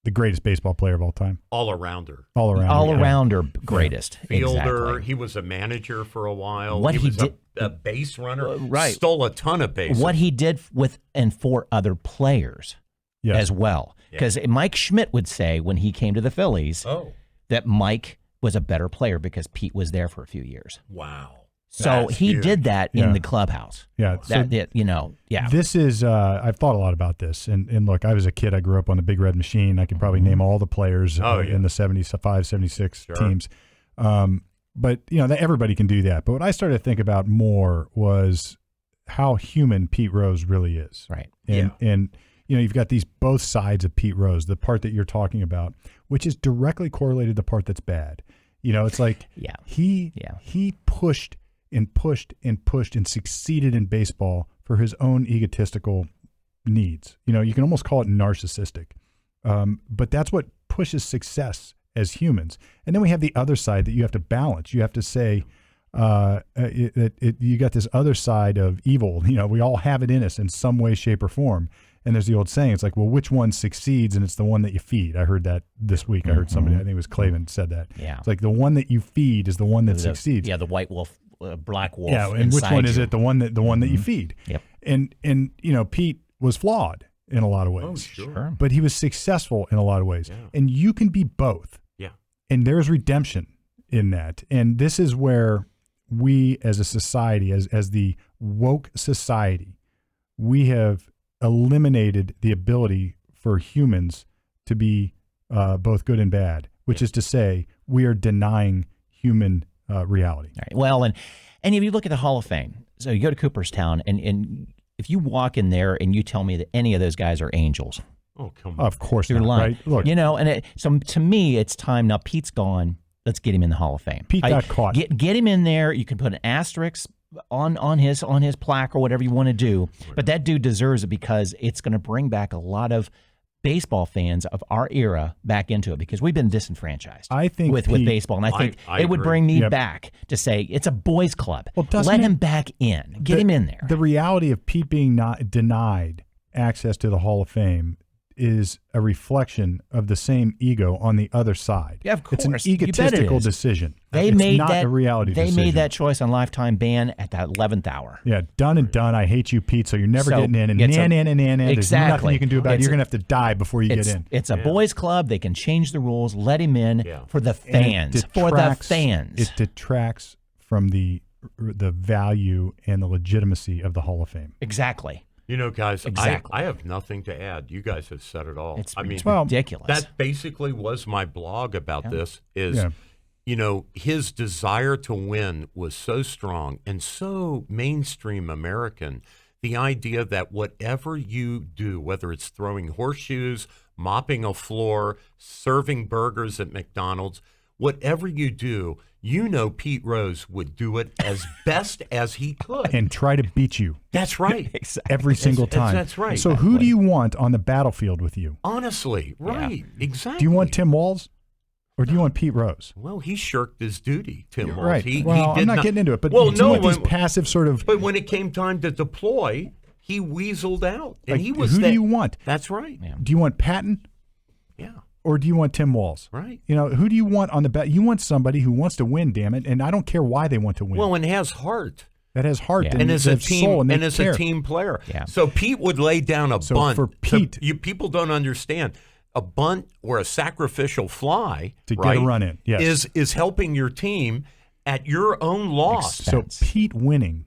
the greatest baseball player of all time. All-arounder. All-arounder greatest. Fielder. Exactly. He was a manager for a while. What he was did, a base runner. Right. Stole a ton of bases. What he did with and for other players as well. Because Mike Schmidt would say when he came to the Phillies that Mike was a better player because Pete was there for a few years. Wow. So he did that in the clubhouse. Yeah. This is, I've thought a lot about this. And look, I was a kid. I grew up on the Big Red Machine. I could probably name all the players in the 75, 76 teams. But, everybody can do that. But what I started to think about more was how human Pete Rose really is. Right. And you've got both sides of Pete Rose, the part that you're talking about, which is directly correlated to the part that's bad. It's like he pushed and pushed and pushed and succeeded in baseball for his own egotistical needs. You can almost call it narcissistic. But that's what pushes success as humans. And then we have the other side that you have to balance. You have to say you got this other side of evil. We all have it in us in some way, shape, or form. And there's the old saying, it's like, well, which one succeeds? And it's the one that you feed. I heard that this week. I heard somebody, I think it was Clavin, said that. Yeah. It's like the one that you feed is the one that succeeds. Yeah, the white wolf, black wolf. Yeah, and which one is it? The one that you feed. Yep. And Pete was flawed in a lot of ways. Oh, sure. But he was successful in a lot of ways. Yeah. And you can be both. Yeah. And there's redemption in that. And this is where we as a society, as the woke society, we have eliminated the ability for humans to be both good and bad, which is to say we are denying human reality. Right. Well, and if you look at the Hall of Fame, so you go to Cooperstown, and if you walk in there and you tell me that any of those guys are angels, oh, come on. Of course you're not, lying. right? Look, and so to me, it's time now. Pete's gone. Let's get him in the Hall of Fame. Pete got caught. Get him in there. You can put an asterisk on his plaque or whatever you want to do. But that dude deserves it, because it's going to bring back a lot of baseball fans of our era back into it, because we've been disenfranchised. I think with baseball, and I think it would bring me back to say it's a boys' club. Well, let him back in. Get him in there. The reality of Pete being not denied access to the Hall of Fame is a reflection of the same ego on the other side. Yeah, of course. It's an egotistical decision. They it's made not that a reality decision. They made that choice on lifetime ban at that 11th hour. Yeah, done and done. I hate you, Pete. So you're never getting in. And there's nothing you can do about it. You're going to have to die before you get in. It's a boys' club. They can change the rules. Let him in for the fans. For the fans. It detracts from the value and the legitimacy of the Hall of Fame. Exactly. Guys, exactly. I have nothing to add. You guys have said it all. It's ridiculous. That basically was my blog about this is, his desire to win was so strong and so mainstream American. The idea that whatever you do, whether it's throwing horseshoes, mopping a floor, serving burgers at McDonald's, whatever you do, Pete Rose would do it as best as he could. And try to beat you. That's right. Exactly. Every single time. That's right. So who do you want on the battlefield with you? Honestly, right. Yeah. Exactly. Do you want Tim Waltz or do you want Pete Rose? Well, he shirked his duty, Tim Waltz. Right. He I'm not getting into it, but do you want these passive sort of... But when it came time to deploy, he weaseled out. And he was who do you want? That's right. Yeah. Do you want Patton? Yeah. or do you want Tim Waltz? Right. Who do you want on the bat? You want somebody who wants to win, damn it, and I don't care why they want to win. Well, and has heart. That has heart and is a team soul, and is care. a team player. Yeah. So Pete would lay down a bunt. For Pete, people don't understand. A bunt or a sacrificial fly to get a run in, yes, is helping your team at your own loss. So Pete winning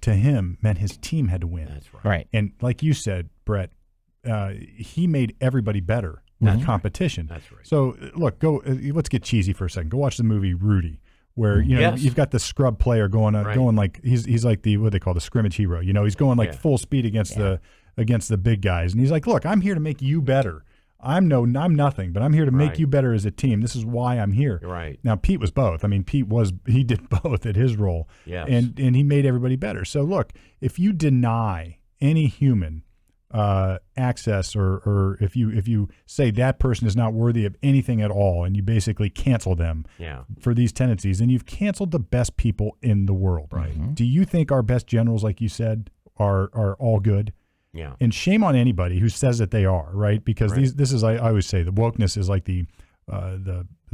to him meant his team had to win. That's right. Right. And like you said, Brett, he made everybody better with competition. That's right. So look, let's get cheesy for a second. Go watch the movie Rudy, where you've got the scrub player going like he's like what they call the scrimmage hero. He's going like full speed against the big guys, and he's like, look, I'm here to make you better. I'm nothing, but I'm here to make you better as a team. This is why I'm here. Right. Now Pete was both. I mean, he did both at his role. Yes. And he made everybody better. So look, if you deny any human access, or if you say that person is not worthy of anything at all, and you basically cancel them for these tendencies, then you've canceled the best people in the world. Right. Mm-hmm. Do you think our best generals, like you said, are all good? Yeah. And shame on anybody who says that they are, right? Because this is, I always say, the wokeness is like the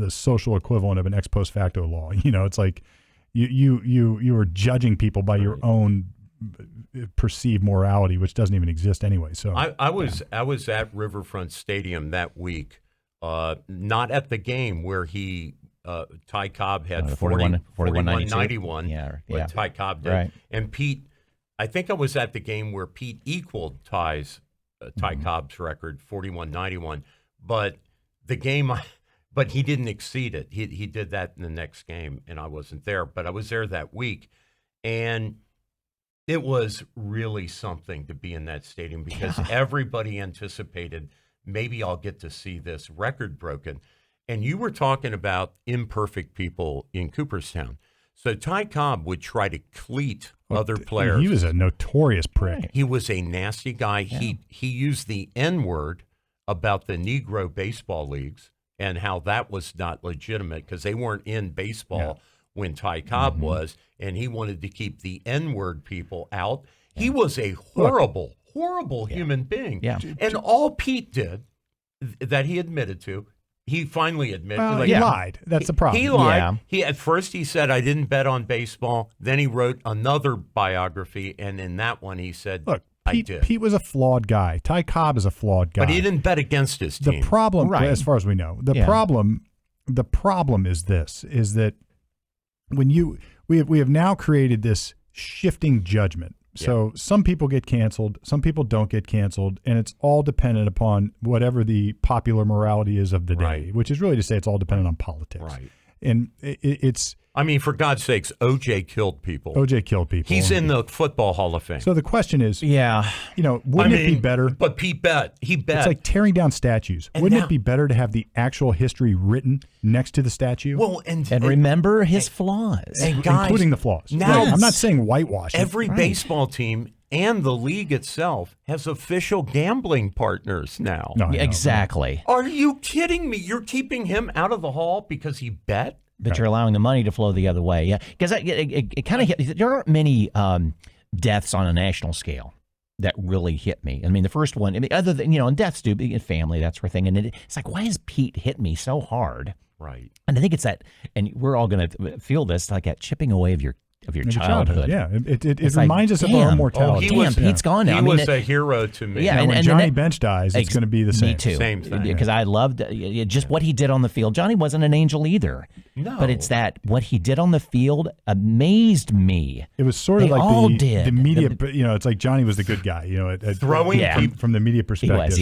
social equivalent of an ex post facto law. It's like you are judging people by your own perceived morality, which doesn't even exist anyway. So I was at Riverfront Stadium that week, not at the game where Ty Cobb had 41-91. What Ty Cobb did, right. And Pete. I think I was at the game where Pete equaled Ty Cobb's record, 41-91. But he didn't exceed it. He did that in the next game, and I wasn't there. But I was there that week, and it was really something to be in that stadium because everybody anticipated maybe I'll get to see this record broken. And you were talking about imperfect people in Cooperstown. So Ty Cobb would try to cleat other players. He was a notorious prick. Right. He was a nasty guy. Yeah. He used the N-word about the Negro baseball leagues and how that was not legitimate because they weren't in baseball when Ty Cobb was, and he wanted to keep the N-word people out. Yeah. He was a horrible human being. Yeah. And all Pete did that he admitted to, he finally admitted. He lied. That's the problem. He lied. At first he said, I didn't bet on baseball. Then he wrote another biography, and in that one he said, look, I did. Pete was a flawed guy. Ty Cobb is a flawed guy. But he didn't bet against his team. The problem, as far as we know, the problem is this, is that when we have now created this shifting judgment. So some people get canceled, some people don't get canceled, and it's all dependent upon whatever the popular morality is of the day, which is really to say it's all dependent on politics. Right. And it's... I mean, for God's sakes, O.J. killed people. O.J. killed people. He's in the Football Hall of Fame. So the question is, wouldn't it be better? But Pete bet. He bet. It's like tearing down statues. Wouldn't it be better to have the actual history written next to the statue? Well, and remember his flaws. And guys, including the flaws. Now, I'm not saying whitewash. Every baseball team and the league itself has official gambling partners now. No, exactly. Are you kidding me? You're keeping him out of the hall because he bet? But you're allowing the money to flow the other way. Yeah, because it kind of hit. There aren't many deaths on a national scale that really hit me. I mean, the first one, other than, and deaths do, family, that sort of thing. And it's like, why has Pete hit me so hard? Right. And I think it's that, and we're all going to feel this, like that chipping away of your childhood. Yeah, it reminds us of our mortality. Pete's gone now. He was a hero to me. Yeah, when Johnny Bench dies, it's going to be the same. Me too. Same thing. Because I loved just what he did on the field. Johnny wasn't an angel either. No. But it's that what he did on the field amazed me. It was sort of like the media, it's like Johnny was the good guy, throwing from the media perspective.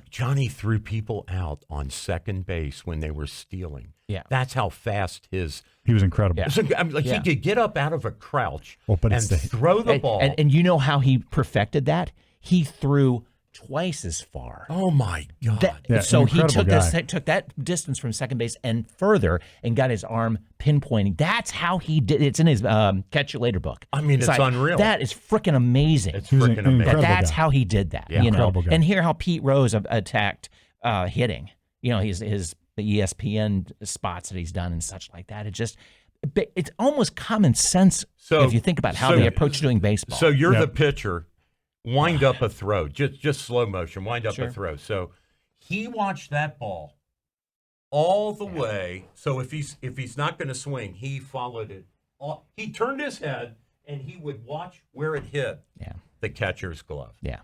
Johnny threw people out on second base when they were stealing. Yeah. That's how fast he was incredible. Yeah. He could get up out of a crouch and throw the ball. And you know how he perfected that? He threw twice as far. Oh my God! So he took that distance from second base and further, and got his arm pinpointing. That's how he did. It's in his Catch You Later book. I mean, it's unreal. That is freaking amazing. It's freaking amazing. That's how he did that. Yeah. And hear how Pete Rose attacked hitting. His the ESPN spots that he's done and such like that. It's almost common sense if you think about how they approach doing baseball. So you're the pitcher. Wind up a throw, just slow motion. Wind up a throw. So he watched that ball all the way. So if he's not going to swing, he followed it. He turned his head and he would watch where it hit the catcher's glove. Yeah.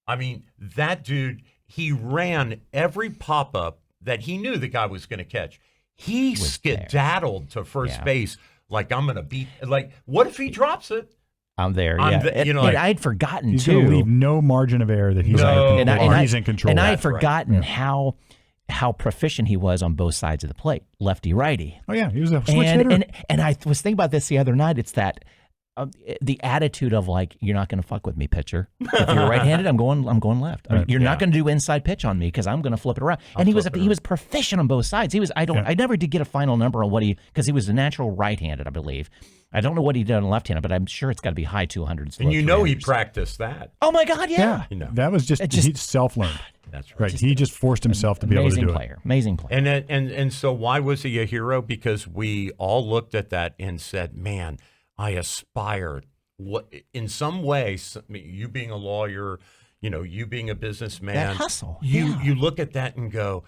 I mean, that dude, he ran every pop-up that he knew the guy was going to catch. He skedaddled to first base like, I'm going to beat. Like, what if he drops it? I'm there. And I'd forgotten he's too. He's going to leave no margin of error that he's he's in control. And I had forgotten how proficient he was on both sides of the plate, lefty, righty. Oh yeah, he was a switch hitter. And I was thinking about this the other night. It's that the attitude of like, you're not going to fuck with me, pitcher. If you're right-handed, I'm going left. I mean, you're not going to do inside pitch on me because I'm going to flip it around. And he was proficient on both sides. He was. I never did get a final number on what because he was a natural right-handed, I believe. I don't know what he did on left-handed, but I'm sure it's got to be high 200s. And he practiced that. Oh my God, yeah. That was just he self-learned. That's right. He just forced himself to be able to do it. Amazing player. And so why was he a hero? Because we all looked at that and said, man, I aspire. What in some way, you being a lawyer, you being a businessman, that hustle. You look at that and go,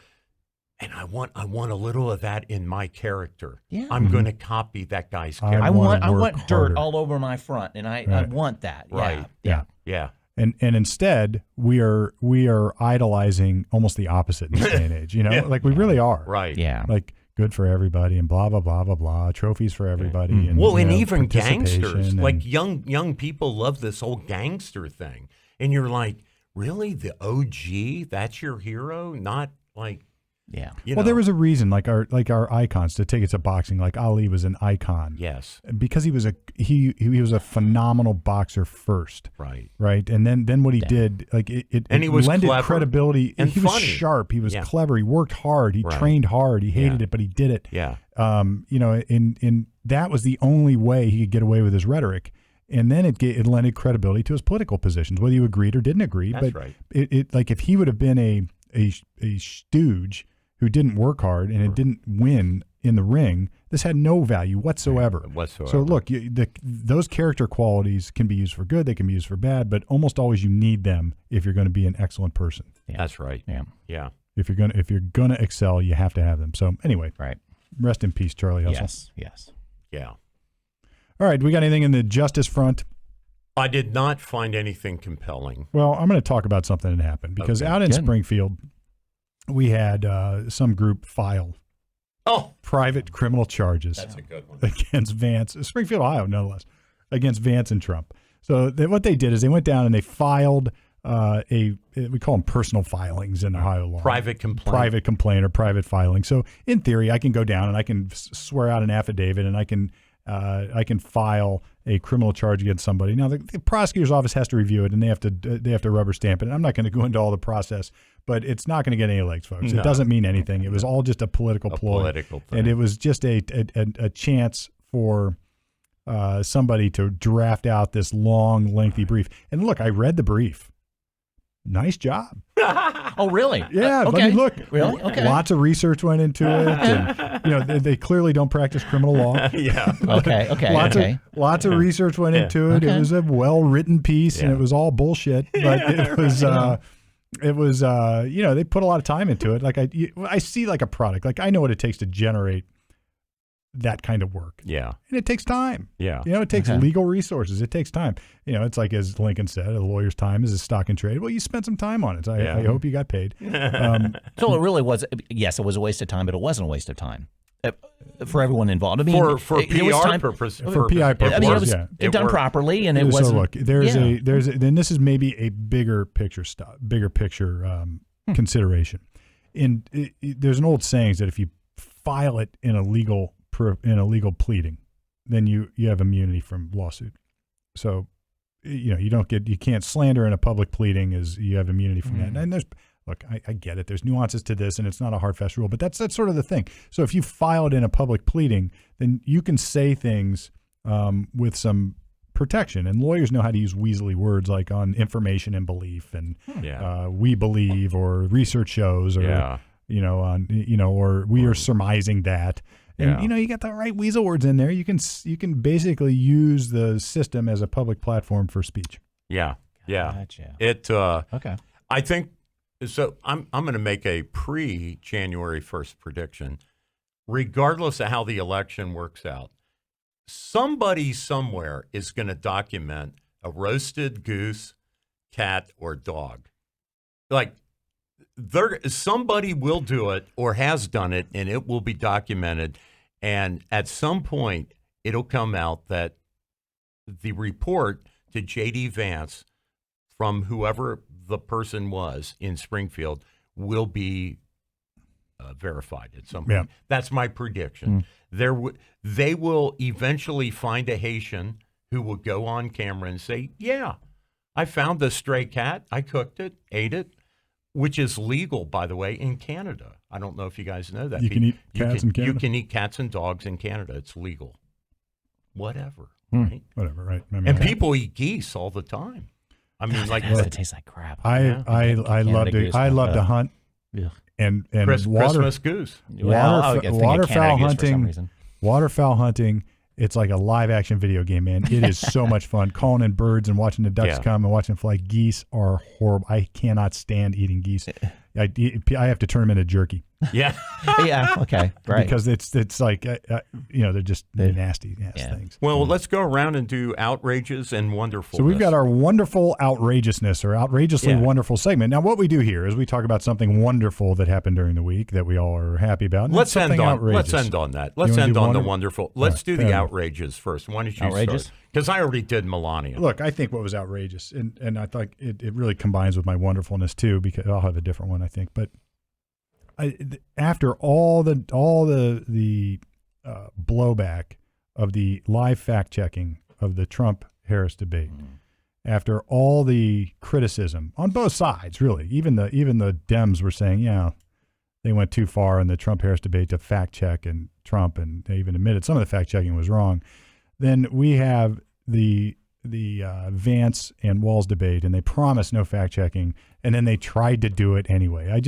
and I want a little of that in my character. Yeah. I'm going to copy that guy's character. I want dirt all over my front, and I want that. Right. Yeah. And instead, we are idolizing almost the opposite in this day and age. Like we really are. Right. Yeah. Like good for everybody and blah blah blah blah blah. Trophies for everybody. And, and even gangsters, like young people love this whole gangster thing, and you're like, really, the OG? That's your hero? Not like. Yeah. Well, there was a reason, like our icons. To take it to boxing, like Ali was an icon. Yes. Because he was a phenomenal boxer first. Right. Right. And then what he did, like it he was lended clever credibility. and he funny. Was sharp. He was clever. He worked hard. He trained hard. He hated it, but he did it. Yeah. And that was the only way he could get away with his rhetoric. And then it lended credibility to his political positions, whether you agreed or didn't agree. That's but right. It like if he would have been a stooge who didn't work hard and it didn't win in the ring, this had no value whatsoever. So look, those character qualities can be used for good, they can be used for bad, but almost always you need them if you're going to be an excellent person. Yeah. That's right. Yeah. If you're gonna excel, you have to have them. So anyway, right. Rest in peace, Charlie Hustle. Yes. Yeah. All right, we got anything in the justice front? I did not find anything compelling. Well, I'm going to talk about something that happened because out in Springfield, we had some group file private criminal charges. That's a good one. Against Vance, Springfield, Ohio, nonetheless, against Vance and Trump. So what they did is they went down and they filed we call them personal filings in Ohio law. Private complaint. Private complaint or private filing. So in theory, I can go down and I can swear out an affidavit and I can file a criminal charge against somebody. Now the prosecutor's office has to review it and they have to rubber stamp it. And I'm not going to go into all the process, but it's not going to get any legs, folks. No. It doesn't mean anything. It was all just a political ploy. Political thing. And it was just a chance for somebody to draft out this long, lengthy brief. And look, I read the brief. Nice job. Oh, really? Yeah. Okay. I mean, look, really? Okay. Lots of research went into it. And, they clearly don't practice criminal law. Yeah. Okay. Lots of research went into it. Okay. It was a well-written piece, and it was all bullshit. But it was, they put a lot of time into it. Like I see like a product. Like I know what it takes to generate that kind of work. Yeah. And it takes time. Yeah. It takes legal resources. It takes time. It's like, as Lincoln said, a lawyer's time is a stock in trade. Well, you spent some time on it. So I hope you got paid. So it really was, yes, it was a waste of time, but it wasn't a waste of time for everyone involved. I mean, for PR purposes. For PI purposes. I mean, it was done properly, and it was. So look, then this is maybe a bigger picture consideration. There's an old saying that if you file it in a legal pleading, then you have immunity from lawsuit. So, you can't slander in a public pleading, as you have immunity from that. And I get it. There's nuances to this, and it's not a hard fast rule, but that's sort of the thing. So if you file it in a public pleading, then you can say things with some protection, and lawyers know how to use weaselly words like on information and belief, and we believe, or research shows, or or we are surmising that. And you got the right weasel words in there. You can basically use the system as a public platform for speech. Yeah. Gotcha. Okay. I think So I'm going to make a pre-January 1st prediction. Regardless of how the election works out, somebody somewhere is going to document a roasted goose, cat, or dog. Like, somebody will do it or has done it, and it will be documented. And at some point, it'll come out that the report to JD Vance from whoever the person was in Springfield will be verified at some point. Yeah. That's my prediction. They will eventually find a Haitian who will go on camera and say, yeah, I found the stray cat. I cooked it, ate it, which is legal, by the way, in Canada. I don't know if you guys know that. You can eat cats in Canada? You can eat cats and dogs in Canada. It's legal. Whatever. Right? Whatever, right. I mean, and people eat geese all the time. I mean, like, it tastes like crap. I love to hunt. Yeah. And Christmas goose. Waterfowl hunting. Waterfowl hunting. It's like a live action video game, man. It is so much fun. Calling in birds and watching the ducks come and watching them fly. Geese are horrible. I cannot stand eating geese. I have to turn them into jerky. Yeah. Yeah. Okay. Right. Because it's like, they're just nasty things. Well, let's go around and do outrages and wonderfulness. So we've got our wonderful outrageousness or outrageously wonderful segment. Now, what we do here is we talk about something wonderful that happened during the week that we all are happy about. Let's end on that. Let's end on the wonderful. Let's do the outrages first. Why don't you start? Because I already did Melania. Look, I think what was outrageous, and I thought it really combines with my wonderfulness too, because I'll have a different one, I think. But after all the blowback of the live fact checking of the Trump-Harris debate, after all the criticism on both sides, really, even the Dems were saying, they went too far in the Trump-Harris debate to fact check and Trump, and they even admitted some of the fact checking was wrong. Then we have the Vance and Walz debate, and they promised no fact checking, and then they tried to do it anyway.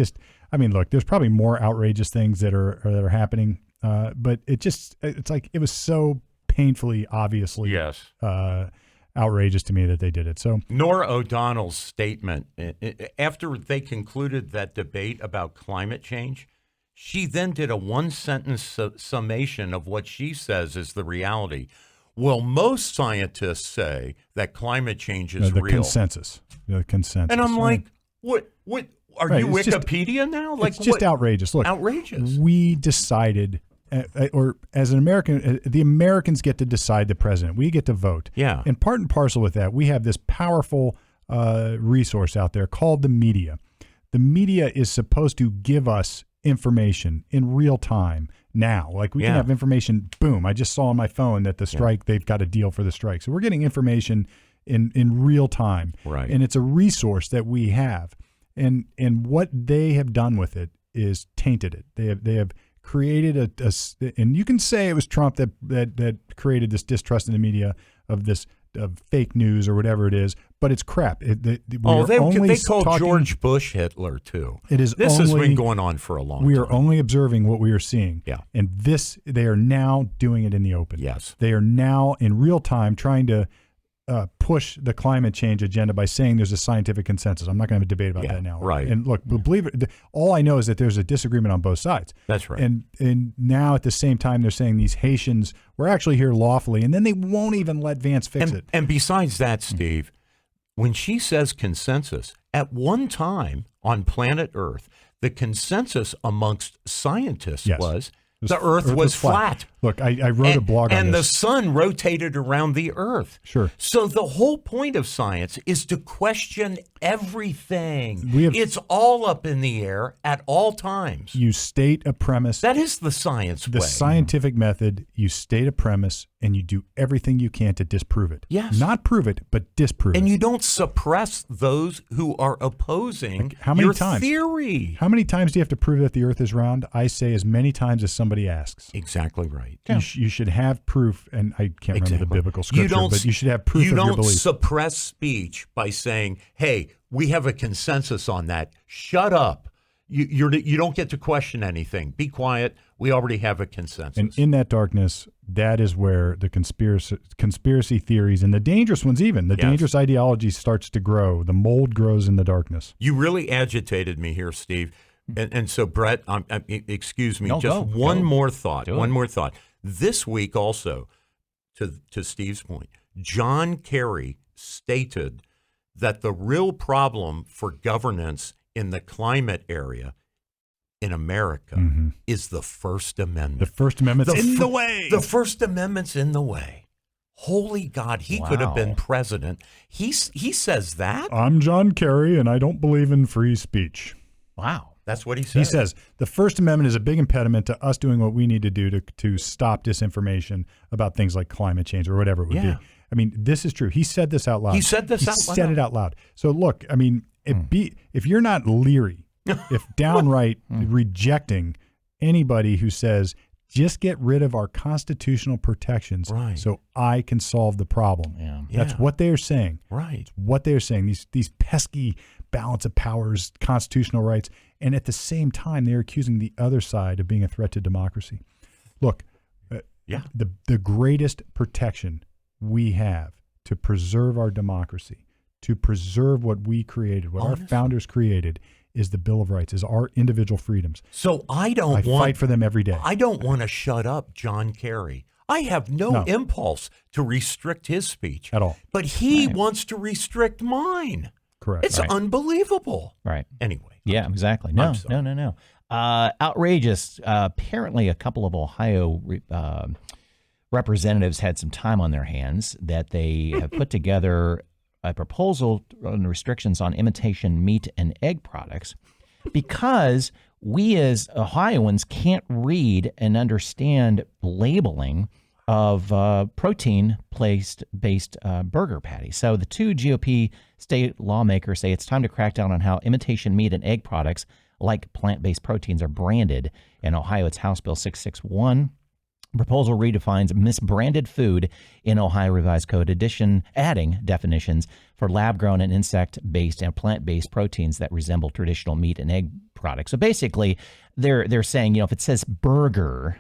Look, there's probably more outrageous things that are happening, but it's like it was so painfully, obviously, outrageous to me that they did it. So Norah O'Donnell's statement after they concluded that debate about climate change, she then did a one-sentence summation of what she says is the reality. Well, most scientists say that climate change is the real. Consensus. The consensus. And I'm like, what? Are you Wikipedia now? Like, it's just outrageous. Look, outrageous. We decided, or as an American, the Americans get to decide the president. We get to vote. Yeah. And part and parcel with that, we have this powerful resource out there called the media. The media is supposed to give us information in real time now. Like we can have information, boom, I just saw on my phone that the strike, they've got a deal for the strike. So we're getting information in real time. Right. And it's a resource that we have. And what they have done with it is tainted it. They have created and you can say it was Trump that created this distrust in the media of fake news or whatever it is, but it's crap. They called George Bush Hitler too. This has been going on for a long time. We are only observing what we are seeing. Yeah. And they are now doing it in the open. Yes. They are now in real time trying to push the climate change agenda by saying there's a scientific consensus. I'm not going to have a debate about that now. Right. And look, believe it. All I know is that there's a disagreement on both sides. That's right. And now at the same time, they're saying these Haitians were actually here lawfully, and then they won't even let Vance fix it. And besides that, Steve, when she says consensus, at one time on planet Earth, the consensus amongst scientists was the Earth was flat. Look, I wrote a blog on this. And the sun rotated around the Earth. Sure. So the whole point of science is to question everything. It's all up in the air at all times. You state a premise. That is the science way. The scientific method, you state a premise, and you do everything you can to disprove it. Yes. Not prove it, but disprove it. And you don't suppress those who are opposing your theory. How many times do you have to prove that the Earth is round? I say as many times as somebody asks. Exactly right. You should have proof, and I can't remember the biblical scripture, but you should have proof of your belief. You don't suppress speech by saying, hey, we have a consensus on that. Shut up. You don't get to question anything. Be quiet. We already have a consensus. And in that darkness, that is where the conspiracy theories and the dangerous ones, even the dangerous ideology, starts to grow. The mold grows in the darkness. You really agitated me here, Steve. And so, Brett, excuse me, one more thought. This week also, to Steve's point, John Kerry stated that the real problem for governance in the climate area in America is the First Amendment. The First Amendment's in the way. The First Amendment's in the way. Holy God, he could have been president. He says that? I'm John Kerry, and I don't believe in free speech. Wow. That's what he says. He says the First Amendment is a big impediment to us doing what we need to do to stop disinformation about things like climate change or whatever it would be. I mean, this is true. He said this out loud. He said it out loud. So look, I mean, if you're not leery, if downright rejecting anybody who says, just get rid of our constitutional protections so I can solve the problem. That's what they're saying. Right. What they're saying, these pesky balance of powers, constitutional rights, and at the same time, they're accusing the other side of being a threat to democracy. Look, the greatest protection we have to preserve our democracy, to preserve what we created, what our founders created, is the Bill of Rights, is our individual freedoms. So I fight for them every day. I don't want to shut up John Kerry. I have no impulse to restrict his speech at all. But he wants to restrict mine. Correct. It's unbelievable. Right. Anyway. Yeah, exactly. No. Outrageous. Apparently, a couple of Ohio representatives had some time on their hands that they have put together a proposal on restrictions on imitation meat and egg products because we as Ohioans can't read and understand labeling of protein-based burger patties. So the two GOP state lawmakers say it's time to crack down on how imitation meat and egg products like plant-based proteins are branded. In Ohio, it's House Bill 661. Proposal redefines misbranded food in Ohio Revised Code, adding definitions for lab-grown and insect-based and plant-based proteins that resemble traditional meat and egg products. So basically, they're saying, if it says burger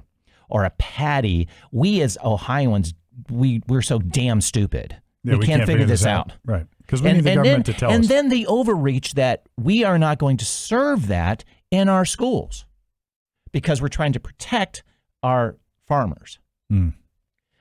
or a patty, we as Ohioans, we're so damn stupid. Yeah, we can't figure this out. Right. Because we need the government to tell us. And then the overreach that we are not going to serve that in our schools because we're trying to protect our farmers.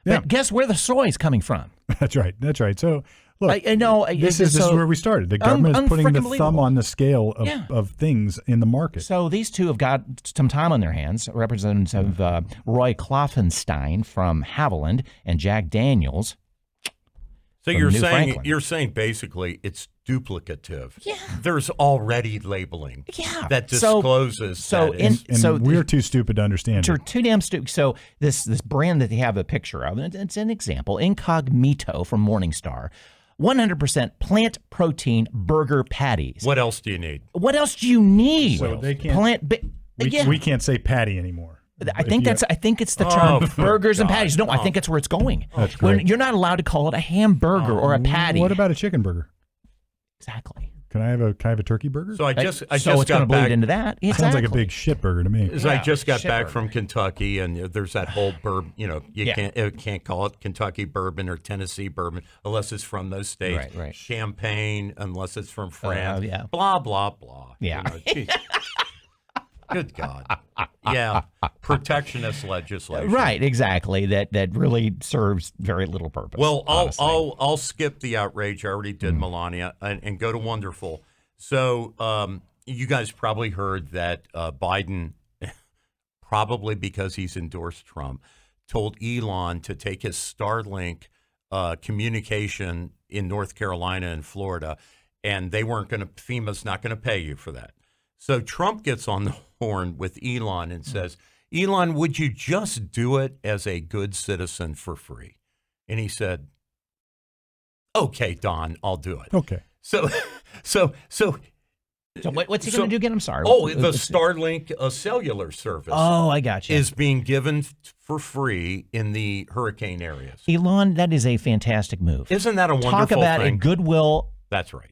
But guess where the soy is coming from? That's right. So look, I know this is where we started. The government is putting the thumb on the scale of things in the market. So these two have got some time on their hands. Representative Roy Kloffenstein from Haviland and Jack Daniels. So you're saying basically it's duplicative. Yeah. There's already labeling that discloses and we're too stupid to understand it. Too damn stupid. So this brand that they have a picture of, and it's an example, Incognito from Morningstar, 100% plant protein burger patties. What else do you need? So they can't, we can't say patty anymore. I think it's the term burgers and patties. No, I think that's where it's going. That's great. You're not allowed to call it a hamburger or a patty. What about a chicken burger? Exactly. Can I have a turkey burger? So I just it's got going to bleed back into that. Exactly. Sounds like a big shit burger to me. I just got back from Kentucky, and there's that whole bourbon. You can't call it Kentucky bourbon or Tennessee bourbon unless it's from those states. Right. Champagne unless it's from France. Yeah. Blah blah blah. Yeah. Good God. Yeah. Protectionist legislation. Right, exactly. That really serves very little purpose. Well, I'll skip the outrage. I already did, Melania, and go to wonderful. So you guys probably heard that Biden, probably because he's endorsed Trump, told Elon to take his Starlink communication in North Carolina and Florida, and FEMA's not going to pay you for that. So Trump gets on the horn with Elon and says, Elon, would you just do it as a good citizen for free? And he said, okay, Don, I'll do it. Okay. So what's he going to do again? I'm sorry. The Starlink cellular service. Oh, I got you. Is being given for free in the hurricane areas. Elon, that is a fantastic move. Isn't that a wonderful thing? Talk about a goodwill. That's right.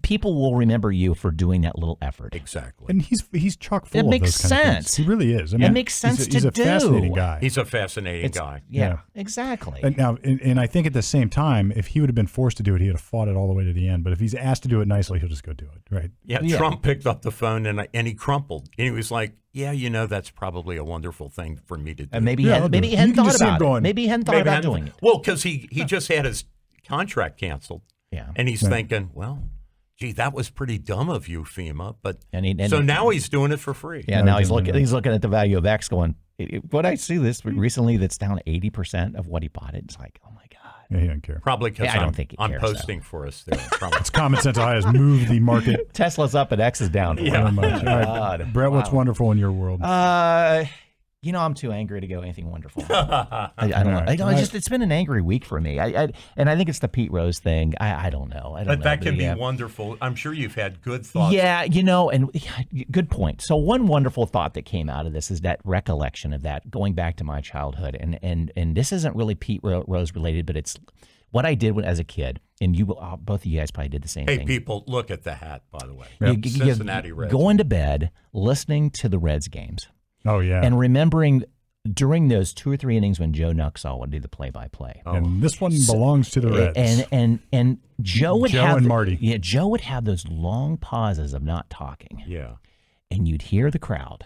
people will remember you for doing that little effort. Exactly. And he's chock full It of makes those kind of things. sense. He really is. I mean, it makes sense he's a do. fascinating guy. He's a fascinating guy. Yeah, exactly. And now, and I think at the same time, if he would have been forced to do it, he would have fought it all the way to the end. But if he's asked to do it nicely, he'll just go do it, right? Yeah, Trump picked up the phone and he crumpled. And he was like, yeah, that's probably a wonderful thing for me to do. And maybe he hadn't thought about it. Maybe he hadn't thought about doing it. Well, because he just had his contract canceled. Yeah. And he's thinking, well, gee, that was pretty dumb of you, FEMA. But so now he's doing it for free. Yeah, now he's looking at the value of X going, what I see this recently that's down 80% of what he bought it. It's like, oh my God. Yeah, he doesn't care. Probably because I don't think he I'm cares, posting for us there. It's common sense. Ohio has moved the market. Tesla's up and X is down. Very much. All right, Brett, what's wonderful in your world? I'm too angry to go anything wonderful. I don't know. It's been an angry week for me. And I think it's the Pete Rose thing. I don't know. But that can be wonderful. I'm sure you've had good thoughts. Yeah, and good point. So one wonderful thought that came out of this is that recollection of that going back to my childhood. And this isn't really Pete Rose related, but it's what I did as a kid. And you, both of you guys probably did the same thing. Hey, people, look at the hat, by the way. Yep. Cincinnati Reds. Going to bed, listening to the Reds games. Oh, yeah. And remembering during those 2 or 3 innings when Joe Nuxall would do the play-by-play. Oh. And this one belongs to the Reds. And Joe would and Marty. Yeah, Joe would have those long pauses of not talking. Yeah. And you'd hear the crowd,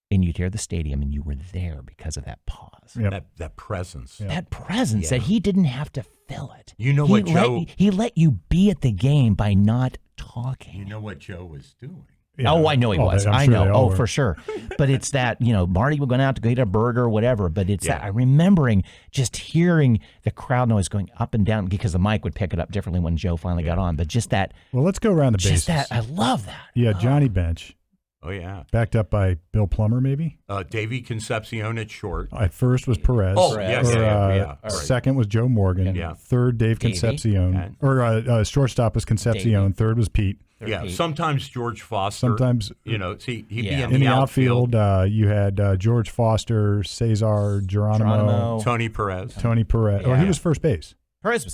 and you'd hear the stadium, and you were there because of that pause. Yep. That presence. Yep. That presence that he didn't have to fill it. You know what Joe... He let you be at the game by not talking. You know what Joe was doing. Yeah. Oh, I know he was. I know. Oh, for sure. But it's that, Marty would go out to go eat a burger or whatever. But it's that I'm remembering just hearing the crowd noise going up and down because the mic would pick it up differently when Joe finally got on. But just that. Well, let's go around the bases. Just that. I love that. Yeah, Johnny Bench. Oh, yeah. Backed up by Bill Plummer, maybe? Davey Concepcion at short. At first was Perez. Oh, yes. Second was Joe Morgan. Yeah. Third, Dave Concepcion. Or shortstop was Concepcion. Third was Pete. Yeah, sometimes George Foster. Sometimes, he'd be in the outfield. You had George Foster, Cesar Geronimo, Tony Perez. Yeah. Or he was first base. Perez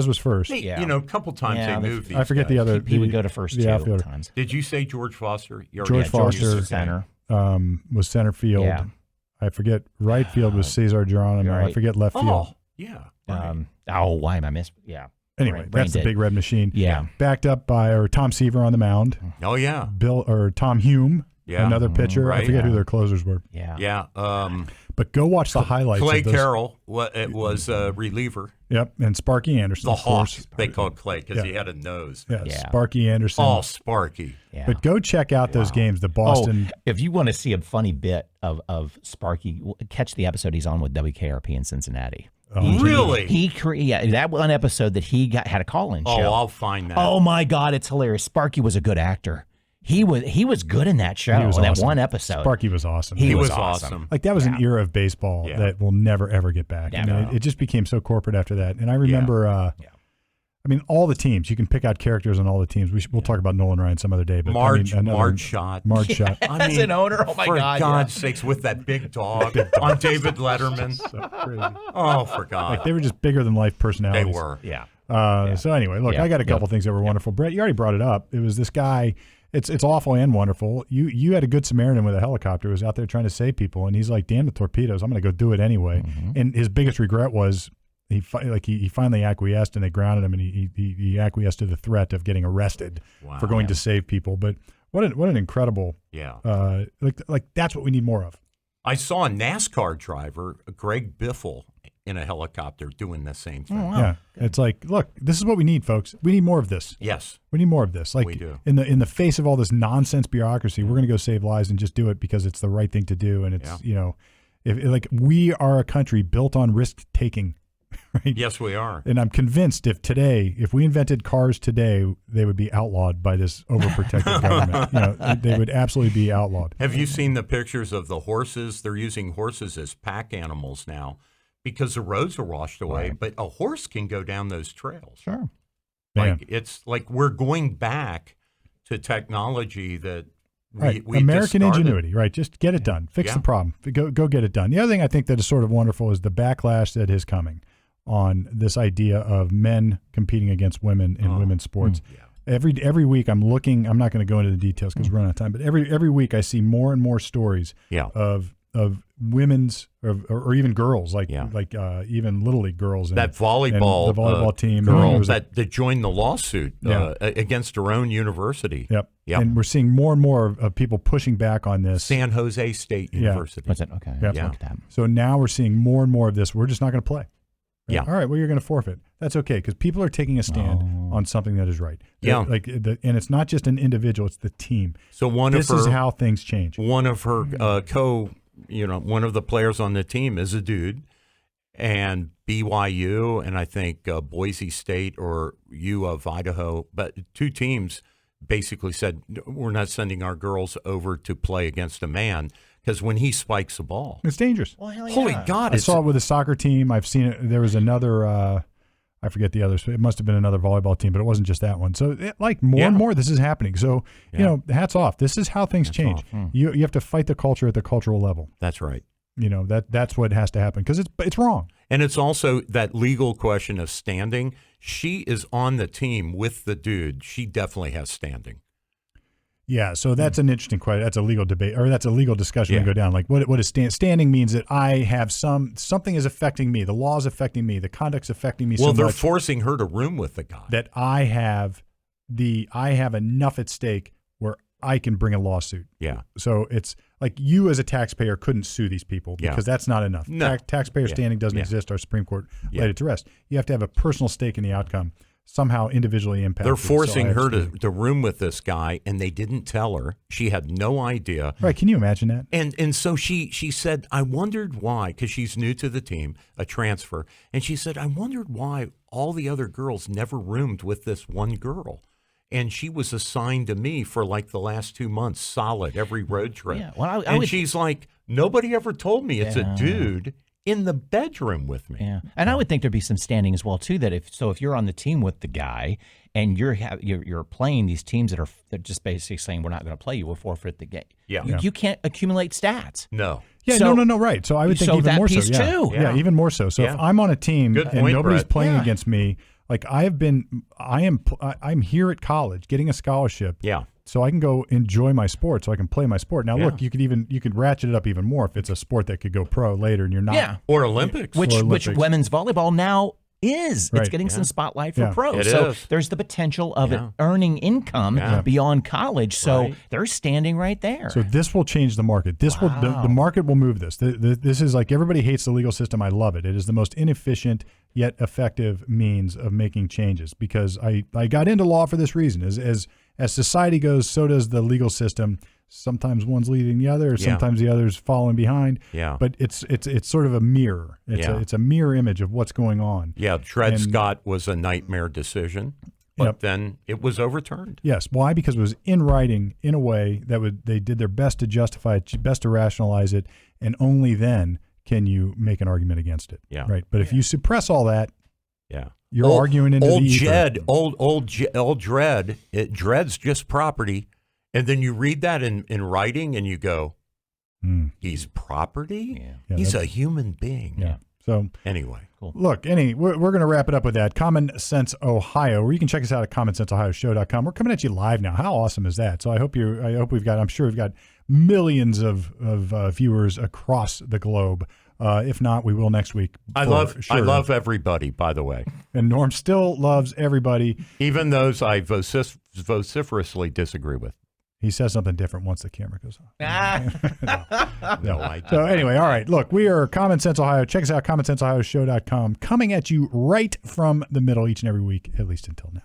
was first. Yeah. A couple times they moved these I forget guys. the other. He would go to first the outfielder. Times. Did you say George Foster? George Foster was center. Was center field. Yeah. I forget. Right field was Cesar Geronimo. Right. I forget left field. Oh, yeah. Why am I missing? Yeah. Anyway, that's the big red machine. Yeah. Backed up by Tom Seaver on the mound. Oh, yeah. Tom Hume, another pitcher. Right. I forget who their closers were. Yeah. Yeah. But go watch the highlights. Clay of those. Carroll, it was a reliever. Yep, and Sparky Anderson. The of Hawk, course. they called Clay because he had a nose. Yeah, Sparky Anderson. Oh, Sparky. Yeah. But go check out those games. The Boston. If you want to see a funny bit of Sparky, catch the episode he's on with WKRP in Cincinnati. Really? That one episode that he had a call-in show. Oh, I'll find that. Oh my God, it's hilarious. Sparky was a good actor. He was good in that show. That one episode. Sparky was awesome. He was awesome. Like that was an era of baseball that will never ever get back. It just became so corporate after that. And I remember. I mean, all the teams. You can pick out characters on all the teams. We'll talk about Nolan Ryan some other day. But Marge Shot. As an owner, oh my God! For God's sakes, with that big dog on David Letterman. So crazy. Oh, for God! Like they were just bigger than life personalities. They were. Yeah. So anyway, look, I got a couple things that were wonderful. Brett, you already brought it up. It was this guy. It's awful and wonderful. You had a good Samaritan with a helicopter who was out there trying to save people, and he's like, "Damn the torpedoes! I'm going to go do it anyway." Mm-hmm. And his biggest regret was he finally acquiesced, and they grounded him, and he acquiesced to the threat of getting arrested for going to save people. But what an incredible like that's what we need more of. I saw a NASCAR driver, Greg Biffle, in a helicopter doing the same thing. Oh, wow. Yeah, it's like, look, this is what we need, folks. We need more of this. Yes, we need more of this. Like we do. In the face of all this nonsense bureaucracy, we're going to go save lives and just do it because it's the right thing to do. And it's if we are a country built on risk taking. Right? Yes, we are. And I'm convinced if we invented cars today, they would be outlawed by this overprotective government. They would absolutely be outlawed. Have you seen the pictures of the horses? They're using horses as pack animals now because the roads are washed away, but a horse can go down those trails. Sure. It's like we're going back to technology that we American ingenuity, right? Just get it done. Fix the problem. Go get it done. The other thing I think that is sort of wonderful is the backlash that is coming on this idea of men competing against women in women's sports. every week I'm looking. I'm not going to go into the details because we're running out of time. But every week I see more and more stories of women's or even girls even little league girls that volleyball the volleyball team girls that joined the lawsuit against their own university. Yep. And we're seeing more and more of people pushing back on this. San Jose State University. What's it? Okay. Yep. Yeah. So now we're seeing more and more of this. We're just not going to play. Yeah. All right. Well, you're going to forfeit. That's okay because people are taking a stand on something that is right. Yeah. And it's not just an individual; it's the team. So this is how things change. One of her one of the players on the team is a dude, and BYU and I think Boise State or U of Idaho, but two teams basically said we're not sending our girls over to play against a man. Because when he spikes the ball, it's dangerous. Well, hell yeah. Holy God! I saw it with a soccer team. I've seen it. There was another. I forget the others. It must have been another volleyball team, but it wasn't just that one. So, more and more, this is happening. So, hats off. This is how things change. You have to fight the culture at the cultural level. That's right. That's what has to happen because it's wrong. And it's also that legal question of standing. She is on the team with the dude. She definitely has standing. Yeah, so that's an interesting question. That's a legal debate, or that's a legal discussion to go down. Like, what is standing means that I have something is affecting me. The law is affecting me. The conduct's affecting me. Well, so they're much forcing her to room with the guy. that I have enough at stake where I can bring a lawsuit. Yeah. So it's like you as a taxpayer couldn't sue these people because that's not enough. No. Taxpayer standing doesn't exist. Our Supreme Court laid it to rest. You have to have a personal stake in the outcome. Somehow individually impacted. They're forcing her to room with this guy, and they didn't tell her. She had no idea. Right? Can you imagine that? And so she said, I wondered why, because she's new to the team, a transfer, and she said, I wondered why all the other girls never roomed with this one girl. And she was assigned to me for like the last 2 months, solid, every road trip. Yeah, well, she's like, nobody ever told me it's a dude in the bedroom with me. Yeah, and I would think there'd be some standing as well too. That if you're on the team with the guy and you're playing these teams that are just basically saying we're not going to play you, we'll forfeit the game. Yeah, you can't accumulate stats. No. Yeah, no, right. So I would think even more so. Too. Yeah, even more so. So if I'm on a team and nobody's playing against me, like I'm here at college getting a scholarship. Yeah. So I can go enjoy my sport, so I can play my sport. Now, look, you could ratchet it up even more if it's a sport that could go pro later, and you're not. Yeah, or Olympics, which women's volleyball now is. Right. It's getting some spotlight for pros. It is. There's the potential of it earning income beyond college. So they're standing right there. So this will change the market. This will the market will move this. This is like everybody hates the legal system. I love it. It is the most inefficient yet effective means of making changes because I got into law for this reason. As society goes, so does the legal system. Sometimes one's leading the other, or sometimes the other's following behind. Yeah. But it's sort of a mirror. It's a mirror image of what's going on. Yeah. Dred Scott was a nightmare decision, but then it was overturned. Yes. Why? Because it was in writing in a way that they did their best to justify it, best to rationalize it, and only then can you make an argument against it. Yeah. Right. But if you suppress all that, you're old, arguing into old the ether. Jed, old Dred. Dred's just property, and then you read that in writing, and you go, "He's property. Yeah, he's a human being." Yeah. So anyway, cool. Look, we're going to wrap it up with that. Common Sense Ohio, where you can check us out at commonsenseohioshow.com. We're coming at you live now. How awesome is that? So I'm sure we've got millions of viewers across the globe. If not, we will next week. I love everybody, by the way. And Norm still loves everybody. Even those I vociferously disagree with. He says something different once the camera goes off. No, I don't. So anyway, all right. Look, we are Common Sense Ohio. Check us out, commonsenseohioshow.com. Coming at you right from the middle each and every week, at least until now.